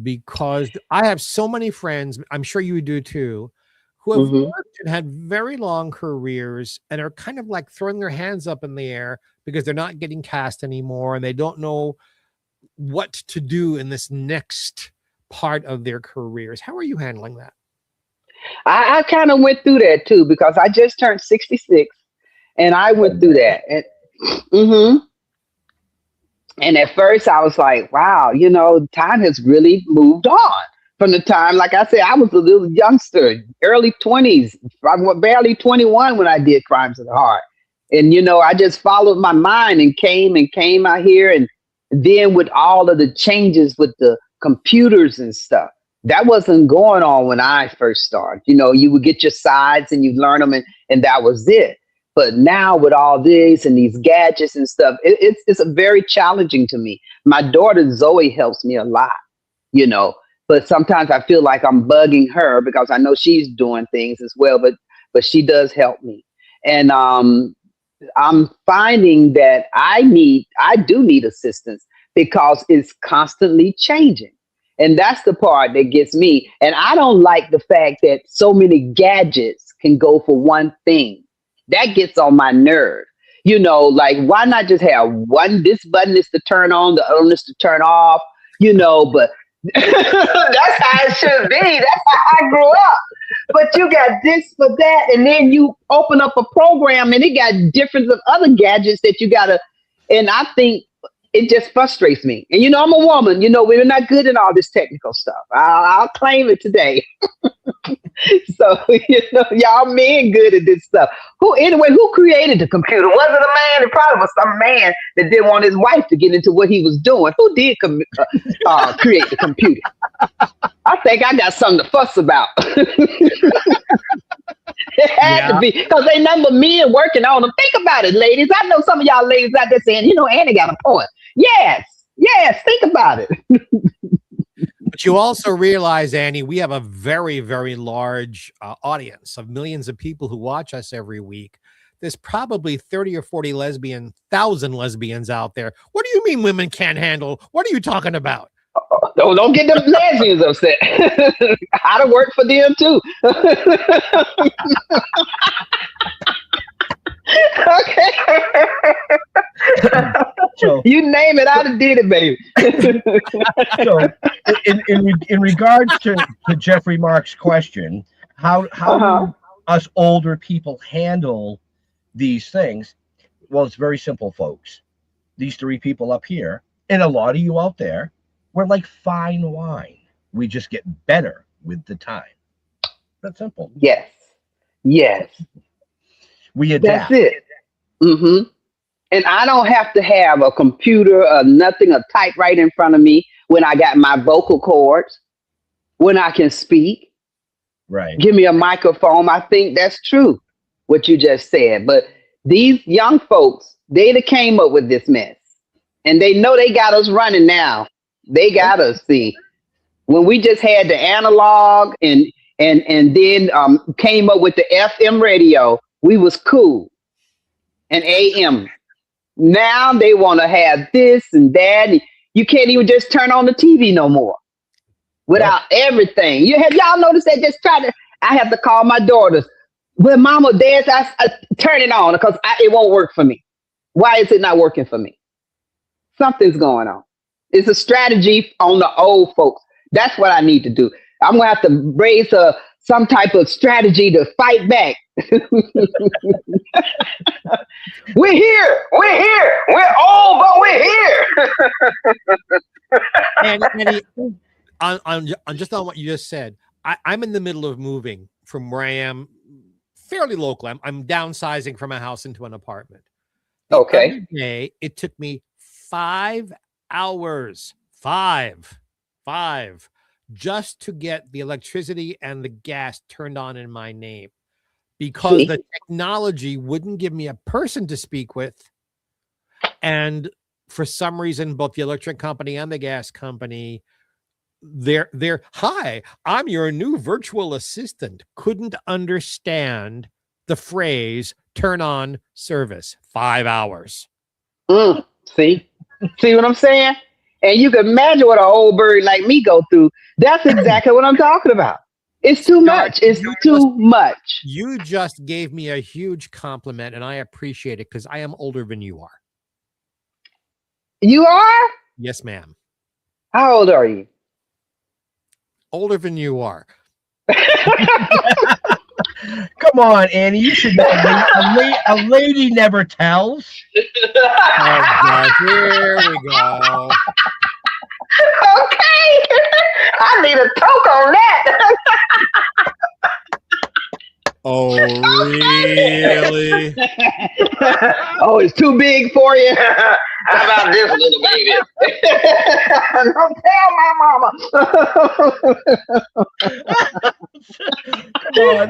Because I have so many friends, I'm sure you do too, who have worked and had very long careers and are kind of like throwing their hands up in the air because they're not getting cast anymore and they don't know what to do in this next part of their careers. How are you handling that? I kind of went through that too, because I just turned 66 and I went through that. And at first I was like, wow, time has really moved on from the time, like I said, I was a little youngster, early 20s. I was barely 21 when I did Crimes of the Heart. And, I just followed my mind and came out here. And then with all of the changes with the computers and stuff, that wasn't going on when I first started. You would get your sides and you'd learn them and that was it. But now with all this and these gadgets and stuff, it's a very challenging to me. My daughter Zoe helps me a lot, but sometimes I feel like I'm bugging her because I know she's doing things as well, but she does help me. And I'm finding that I do need assistance because it's constantly changing. And that's the part that gets me. And I don't like the fact that so many gadgets can go for one thing. That gets on my nerve. Like, why not just have this button is to turn on, the other one is to turn off, but that's how it should be. That's how I grew up. But you got this for that, and then you open up a program and it got different of other gadgets that you gotta, and I think it just frustrates me. And I'm a woman, we're not good in all this technical stuff. I'll claim it today. So, y'all men good at this stuff. Who created the computer? Was it a man? It probably was some man that didn't want his wife to get into what he was doing. Who did create the computer? I think I got something to fuss about. It had to be, because they number men working on them. Think about it, ladies. I know some of y'all ladies out there saying, Annie got a point. Yes, think about it. But you also realize, Annie, we have a very, very large audience of millions of people who watch us every week. There's probably 30 or 40,000 lesbians out there. What do you mean women can't handle? What are you talking about? Don't get them lesbians upset. I'd have worked for them too. Okay. So You name it, I'd have did it, baby. so in regards to Jeffrey Mark's question, how do us older people handle these things? Well, it's very simple, folks. These three people up here, and a lot of you out there, we're like fine wine. We just get better with the time. That's simple. Yes. Yes. We adapt. That's it. Mm-hmm. And I don't have to have a computer or nothing, a typewriter in front of me when I got my vocal cords, when I can speak. Right. Give me a microphone. I think that's true, what you just said. But these young folks, they that came up with this mess. And they know they got us running now. They got us, see. When we just had the analog and then came up with the FM radio, we was cool. And AM. Now they want to have this and that. And you can't even just turn on the TV no more without everything. Y'all noticed that? I have to call my daughters. Well, mom or dad, I turn it on because it won't work for me. Why is it not working for me? Something's going on. It's a strategy on the old folks. That's what I need to do. I'm going to have to raise some type of strategy to fight back. We're here. We're old, but we're here. And on just on what you just said, I'm in the middle of moving from where I am, fairly local. I'm downsizing from a house into an apartment. The other day, it took me 5 hours, five, just to get the electricity and the gas turned on in my name, because the technology wouldn't give me a person to speak with. And for some reason, both the electric company and the gas company, they're hi, I'm your new virtual assistant, couldn't understand the phrase turn on service. 5 hours. See what I'm saying? And you can imagine what an old bird like me go through. That's exactly what I'm talking about. It's too much. It's too much. You just gave me a huge compliment, and I appreciate it because I am older than you are. You are? Yes, ma'am. How old are you? Older than you are. Come on, Annie. You should know. A lady never tells. Oh, God. Here we go. Okay. I need a toke on that. Oh, really? Oh, it's too big for you? How about this little baby? Don't tell my mama. Oh,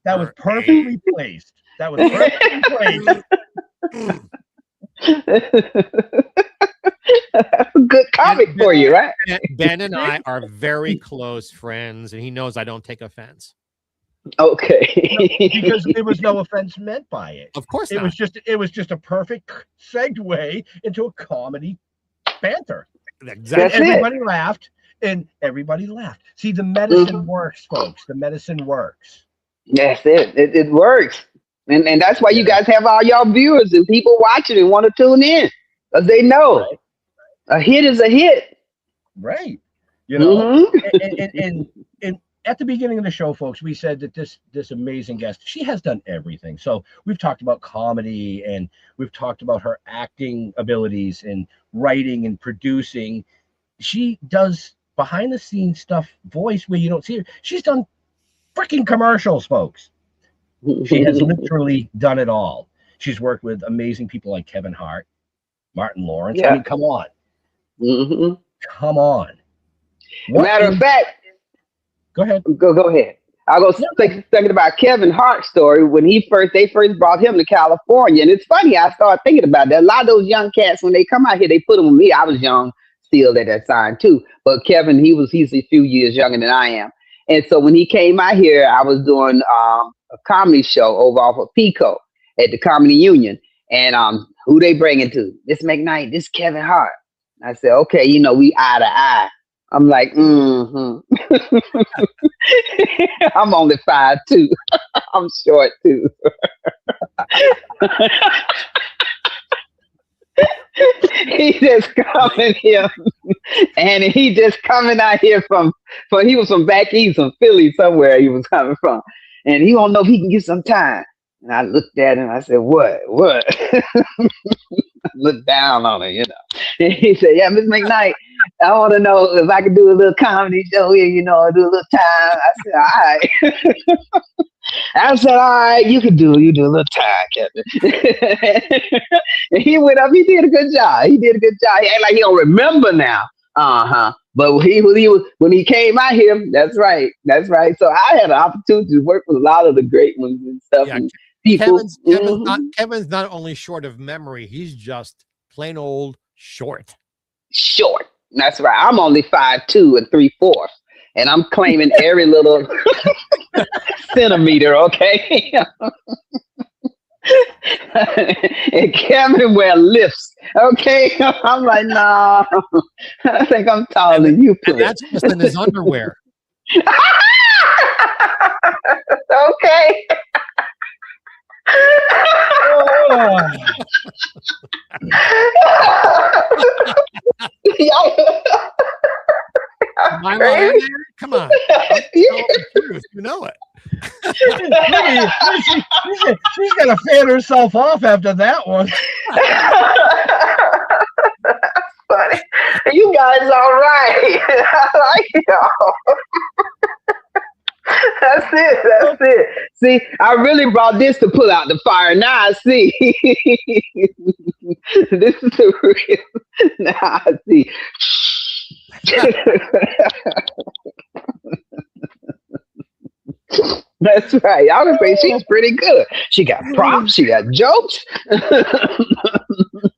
that was perfectly placed. That was perfectly placed. Good comic for you, right? Ben and I are very close friends, and he knows I don't take offense. Okay. Because there was no offense meant by it. Of course not. It was just a perfect segue into a comedy banter. Exactly. And everybody laughed, and everybody laughed. See, the medicine works, folks. The medicine works. That's it. It works. And that's why you guys have all y'all viewers and people watching and want to tune in. Because they know a hit is a hit. Right. You know, and at the beginning of the show, folks, we said that this amazing guest, she has done everything. So we've talked about comedy, and we've talked about her acting abilities and writing and producing. She does behind the scenes stuff, voice where you don't see her. She's done freaking commercials, folks. She has literally done it all. She's worked with amazing people like Kevin Hart, Martin Lawrence. I mean, come on. Come on. Matter of fact, go ahead. Go ahead. I was thinking about Kevin Hart's story when they first brought him to California. And it's funny, I started thinking about that. A lot of those young cats, when they come out here, they put them with me. I was young still at that time too. But Kevin, he's a few years younger than I am. And so when he came out here, I was doing a comedy show over off of Pico at the Comedy Union. And who they bringing to? This McKnight, this Kevin Hart. I said, okay, we eye to eye. I'm like, I'm only 5'2". I'm short too. He just coming here, and he just coming out here from he was from back east, from Philly somewhere. He was coming from, and he don't know if he can get some time. And I looked at him. I said, "What? What?" Looked down on him, you know. And he said, "Yeah, Miss McKnight, I want to know if I could do a little comedy show here, you know, do a little time." I said, "All right." I said, "All right, you do a little time, Kevin." And he went up. He did a good job. He act like he don't remember now. But when he came out here, that's right. So I had an opportunity to work with a lot of the great ones and stuff. Yeah, and people. Kevin's not only short of memory, he's just plain old short. Short. That's right. I'm only 5'2" 3/4, and I'm claiming every little centimeter. Okay. And Kevin wear lifts. Okay. I'm like, nah. I think I'm taller than you. And that's just in his underwear. Okay. Am I lying there? Come on. You know it. She's gonna fan herself off after that one. That's funny. You guys all right. I like y'all. That's it. See, I really brought this to pull out the fire. Now I see. This is the real. Now I see. That's right. Y'all can say she's pretty good. She got props. She got jokes.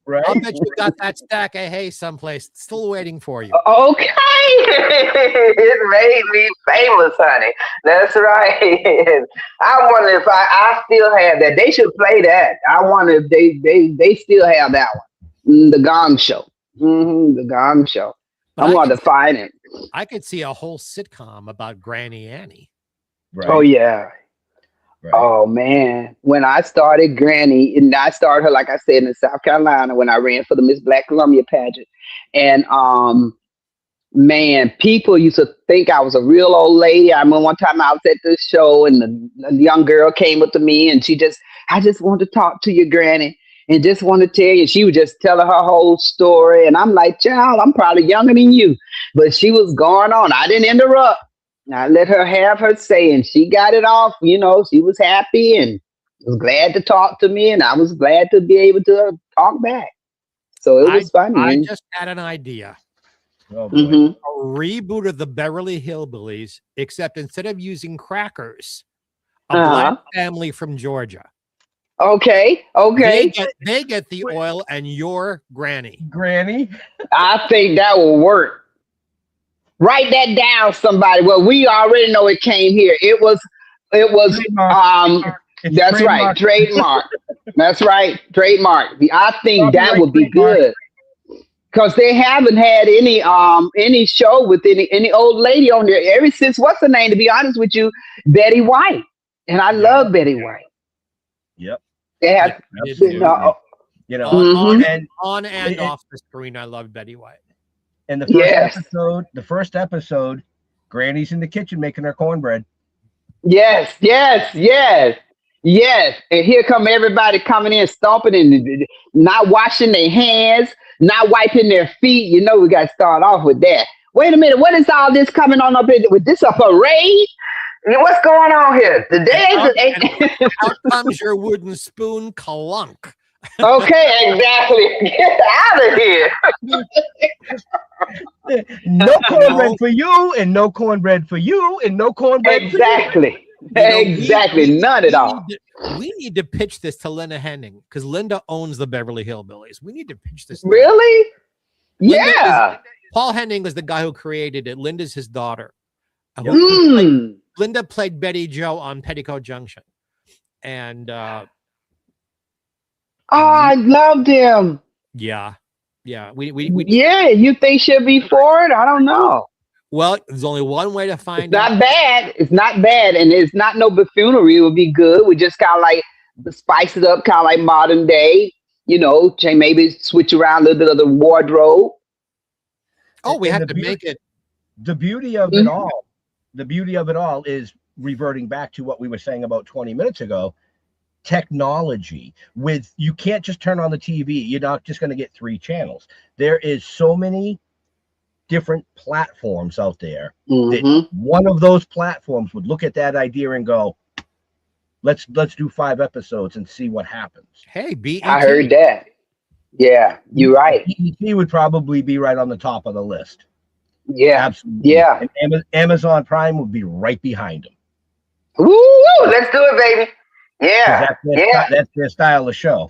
Right. I'll bet you got that stack of hay someplace still waiting for you. Okay. It made me famous, honey. That's right. I wonder if I still have that. They should play that. I wonder if they still have that one. The Gong Show. The Gong Show. I'm going to find it. I could see a whole sitcom about Granny Annie. Right. Oh, yeah. Right. Oh, man. When I started Granny, and I started her, like I said, in South Carolina when I ran for the Miss Black Columbia pageant. And, man, people used to think I was a real old lady. I remember one time I was at this show, and the young girl came up to me, and I just want to talk to you, Granny, and just want to tell you. She was just telling her whole story. And I'm like, child, I'm probably younger than you. But she was going on. I didn't interrupt. I let her have her say, and she got it off. You know, she was happy and was glad to talk to me, and I was glad to be able to talk back. So it was funny. I just had an idea. Oh, boy. A reboot of the Beverly Hillbillies, except instead of using crackers, a black family from Georgia. Okay. They get the oil, and your Granny. I think that will work. Write that down, somebody. Well, we already know it came here. It was that's right, trademark. That's right, trademark. I think that would be good. Because they haven't had any show with any old lady on there ever since, what's her name, to be honest with you, Betty White. And I love Betty White. Yep. They have, on and off the screen, I love Betty White. And the first episode, Granny's in the kitchen making her cornbread. Yes. And here come everybody coming in, stomping and not washing their hands, not wiping their feet. You know, we got to start off with that. Wait a minute. What is all this coming on up here? Was this a parade? What's going on here? Out comes your wooden spoon, clunk. Okay, exactly. Get out of here. No cornbread for you, and no cornbread for you, and no cornbread exactly. for you. Exactly. None at all. We need to pitch this to Linda Henning, because Linda owns the Beverly Hillbillies. We need to pitch this. Really? Yeah. Paul Henning is the guy who created it. Linda's his daughter. Linda played Betty Jo on Petticoat Junction. And I loved him. Yeah. You think she'll be for it? I don't know. Well, there's only one way to find out. It's not bad. It's not bad. And it's not no buffoonery. It would be good. We just kind of like spice it up, kind of like modern day. You know, maybe switch around a little bit of the wardrobe. Oh, we And have to make it. The beauty of it all, the beauty of it all is reverting back to what we were saying about 20 minutes ago. Technology, with you can't just turn on the TV. You're not just going to get 3 channels. There is so many different platforms out there that one of those platforms would look at that idea and go, let's do 5 episodes and see what happens. Hey, BET. I heard that. Yeah, you're right. BET would probably be right on the top of the list. Yeah, absolutely. Yeah, and Amazon Prime would be right behind them. Woo! Let's do it, baby. Yeah, that's their style of show.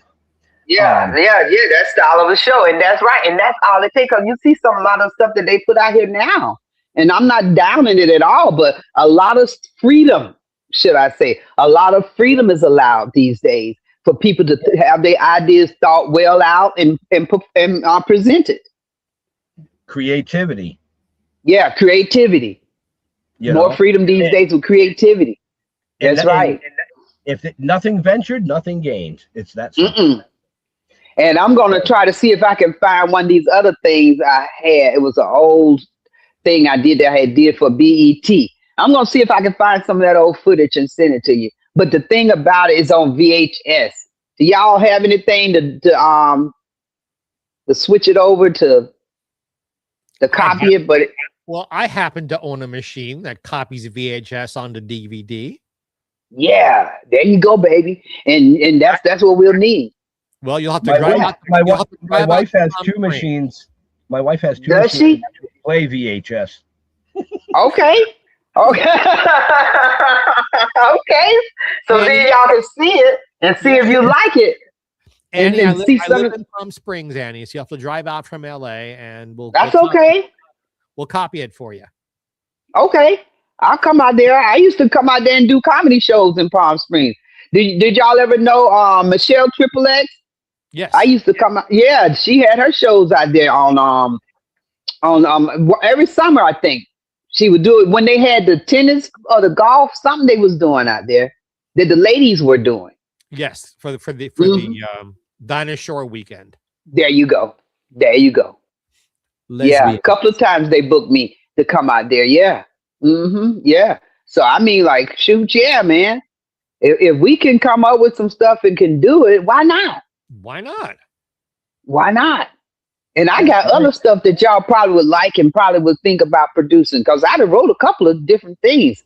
Yeah, that style of a show, and that's right, and that's all it takes. Cause you see a lot of stuff that they put out here now, and I'm not downing it at all, but a lot of freedom, should I say, a lot of freedom is allowed these days for people to have their ideas thought well out and presented. Creativity. Yeah, creativity. More freedom these days with creativity. That's right. If nothing ventured, nothing gained. It's that simple. And I'm going to try to see if I can find one of these other things I had. It was an old thing I did that I did for BET. I'm going to see if I can find some of that old footage and send it to you. But the thing about it is on VHS. Do y'all have anything to switch it over to copy it? But well, I happen to own a machine that copies VHS onto DVD. Yeah, there you go, baby. And that's what we'll need. Well, you'll have to drive out. My wife has 2 machines. My wife has 2 Does machines she? to play VHS. Okay. Okay. So then y'all can see it and see if you like it. Annie, and I live in Palm Springs, Annie, so you have to drive out from LA and we'll okay. We'll copy it for you. Okay. I'll come out there. I used to come out there and do comedy shows in Palm Springs. Did y'all ever know Michelle Triple X? Yes. I used to come out. Yeah, she had her shows out there on every summer, I think. She would do it when they had the tennis or the golf, something they was doing out there that the ladies were doing. Yes, for the Dinah Shore weekend. There you go. Yeah, a couple of times they booked me to come out there. Yeah. Yeah. So I mean, like, shoot, yeah, man. If we can come up with some stuff and can do it, why not? Why not? Why not? And I got other stuff that y'all probably would like and probably would think about producing, because I wrote a couple of different things.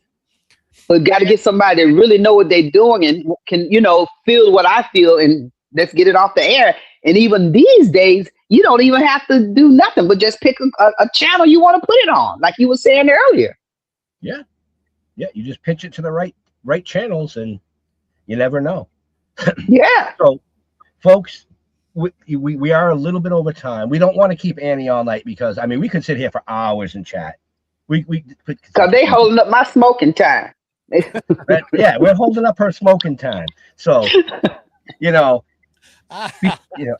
But got to get somebody that really know what they're doing and can, feel what I feel, and let's get it off the air. And even these days, you don't even have to do nothing but just pick a channel you want to put it on, like you were saying earlier. Yeah. You just pitch it to the right channels, and you never know. Yeah. So, folks, we are a little bit over time. We don't want to keep Annie all night because we could sit here for hours and chat. Because they holding up my smoking time. Yeah, we're holding up her smoking time. So,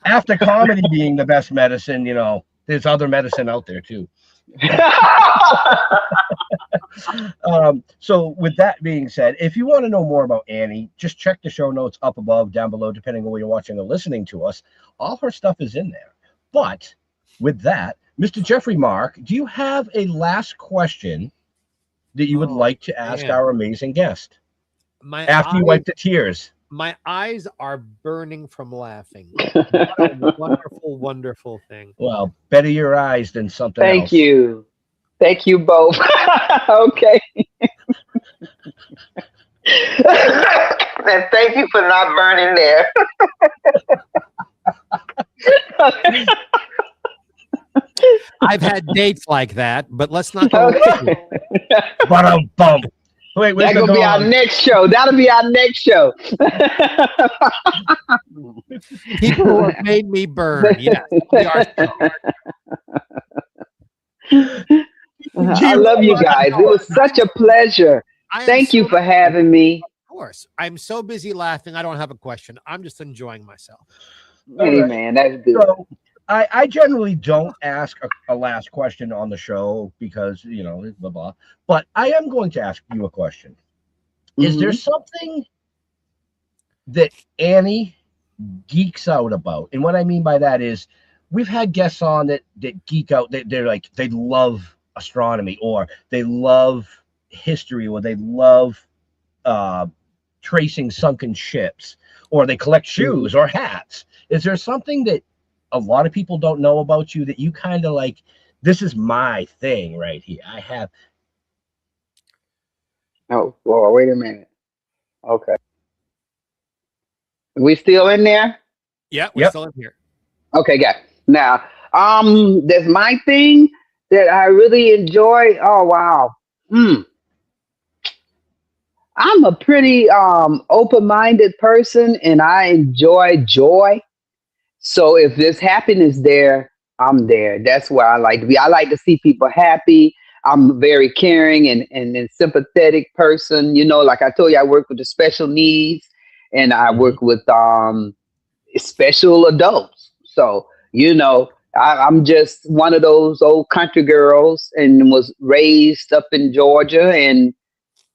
after comedy being the best medicine, there's other medicine out there too. So with that being said, if you want to know more about Annie, just check the show notes up above, down below, depending on where you're watching or listening to us. All her stuff is in there. But with that, Mr. Jeffrey Mark, do you have a last question that you would like to ask our amazing guest? After you wipe the tears. My eyes are burning from laughing. What a wonderful, wonderful thing. Well, better your eyes than something else. Thank you. Thank you both. Okay. And thank you for not burning there. I've had dates like that, but let's not go. Bum. Wait, that'll be our next show. People who have made me burn. Yes. I love you guys. It was such a pleasure. Thank you for having me. Of course. I'm so busy laughing. I don't have a question. I'm just enjoying myself. Hey, man, that's good. So, I generally don't ask a last question on the show because, blah, blah. But I am going to ask you a question. Is there something that Annie geeks out about. And what I mean by that is we've had guests on that geek out. They're like, they love astronomy, or they love history, or they love tracing sunken ships, or they collect shoes or hats. Is there something that a lot of people don't know about you that you kind of like, this is my thing right here? I have. Oh, well, wait a minute. Okay. We still in there? Yeah, we're Yep. still in here. Okay, got it. Now, that's my thing that I really enjoy. Oh wow. Hmm. I'm a pretty open-minded person and I enjoy joy. So if there's happiness there, I'm there. That's where I like to be. I like to see people happy. I'm a very caring and sympathetic person. You know, like I told you, I work with the special needs and I Mhm. work with special adults. So, I'm just one of those old country girls and was raised up in Georgia, and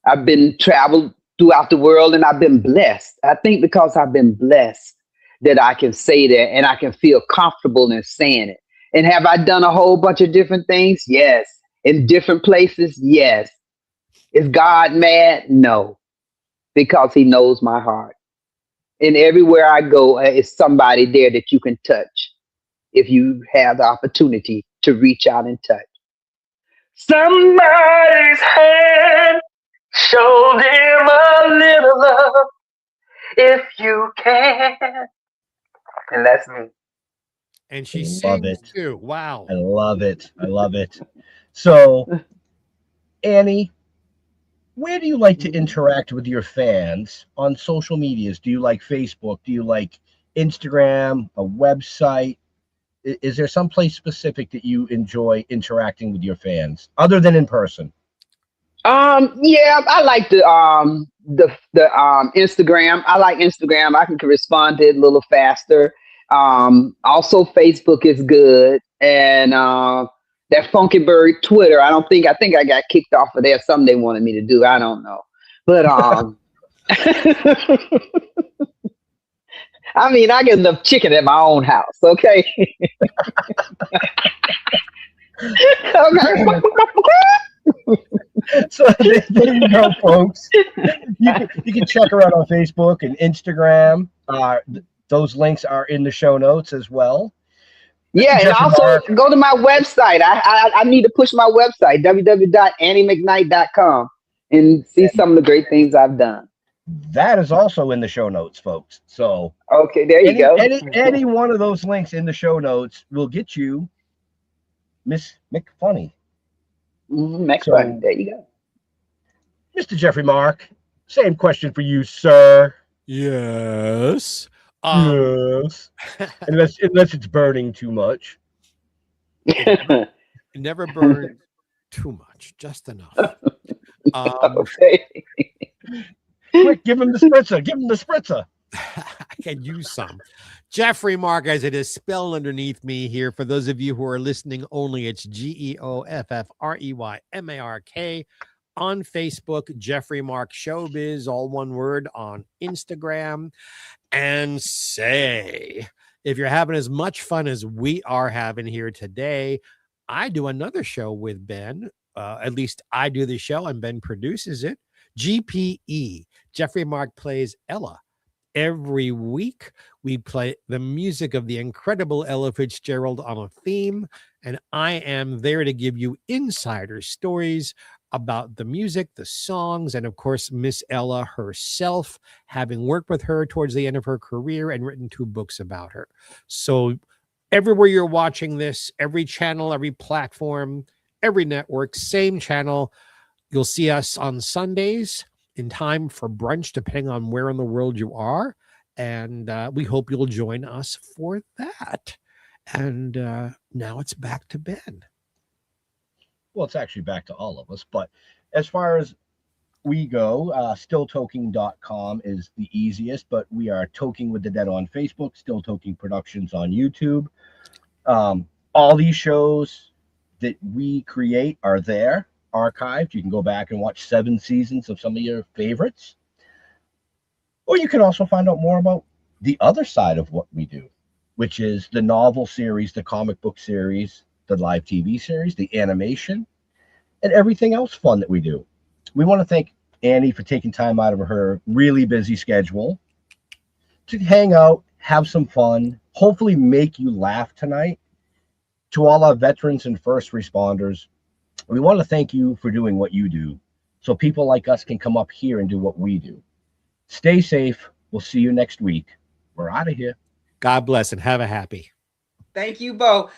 I've been traveled throughout the world and I've been blessed. I think because I've been blessed that I can say that and I can feel comfortable in saying it. And have I done a whole bunch of different things? Yes. In different places? Yes. Is God mad? No, because he knows my heart. And everywhere I go, is somebody there that you can touch if you have the opportunity to reach out and touch. Somebody's hand, show them a little love if you can. And that's me. And she I love sings it. too. Wow. I love it. I love it. So, Annie, where do you like to interact with your fans on social medias? Do you like Facebook? Do you like Instagram, a website? Is there some place specific that you enjoy interacting with your fans other than in person? Yeah, I like the Instagram. I like Instagram. I can respond to it a little faster. Also Facebook is good, and that Funky Bird Twitter. I think I got kicked off of there. Something they wanted me to do. I don't know, but I mean, I get enough chicken at my own house. Okay. Okay. So there you go, folks. You can check her out on Facebook and Instagram. Those links are in the show notes as well. Yeah, and Jeffrey also Mark, go to my website. I need to push my website, www.anniemcknight.com, and see some of the great things I've done. that is also in the show notes, folks. So Okay, there you go. any one of those links in the show notes will get you Miss McFunny. McFunny, So, there you go. Mr. Jeffrey Mark, same question for you, sir. Yes. Yes. Unless it's burning too much. It never burns too much, just enough. Okay. Quick, give him the spritzer. Give him the spritzer. I can use some. Jeffrey Mark, as it is spelled underneath me here. For those of you who are listening only, it's GeoffreyMark on Facebook. Jeffrey Mark Showbiz, all one word, on Instagram. And say, if you're having as much fun as we are having here today, I do another show with Ben. At least I do the show and Ben produces it. GPE, Jeffrey Mark Plays Ella. Every week, we play the music of the incredible Ella Fitzgerald on a theme, and I am there to give you insider stories about the music, the songs, and of course, Miss Ella herself, having worked with her towards the end of her career and written 2 books about her. So everywhere you're watching this, every channel, every platform, every network, same channel, you'll see us on Sundays in time for brunch, depending on where in the world you are. And we hope you'll join us for that. And now it's back to Ben. Well, it's actually back to all of us. But as far as we go, stilltoking.com is the easiest, but we are Toking with the Dead on Facebook, Still Toking Productions on YouTube. All these shows that we create are there, archived. You can go back and watch 7 seasons of some of your favorites. Or you can also find out more about the other side of what we do, which is the novel series, the comic book series, the live TV series, the animation, and everything else fun that we do. We want to thank Annie for taking time out of her really busy schedule to hang out, have some fun, hopefully make you laugh tonight. To all our veterans and first responders, we want to thank you for doing what you do so people like us can come up here and do what we do. Stay safe. We'll see you next week. We're out of here. God bless and have a happy. Thank you, Bo.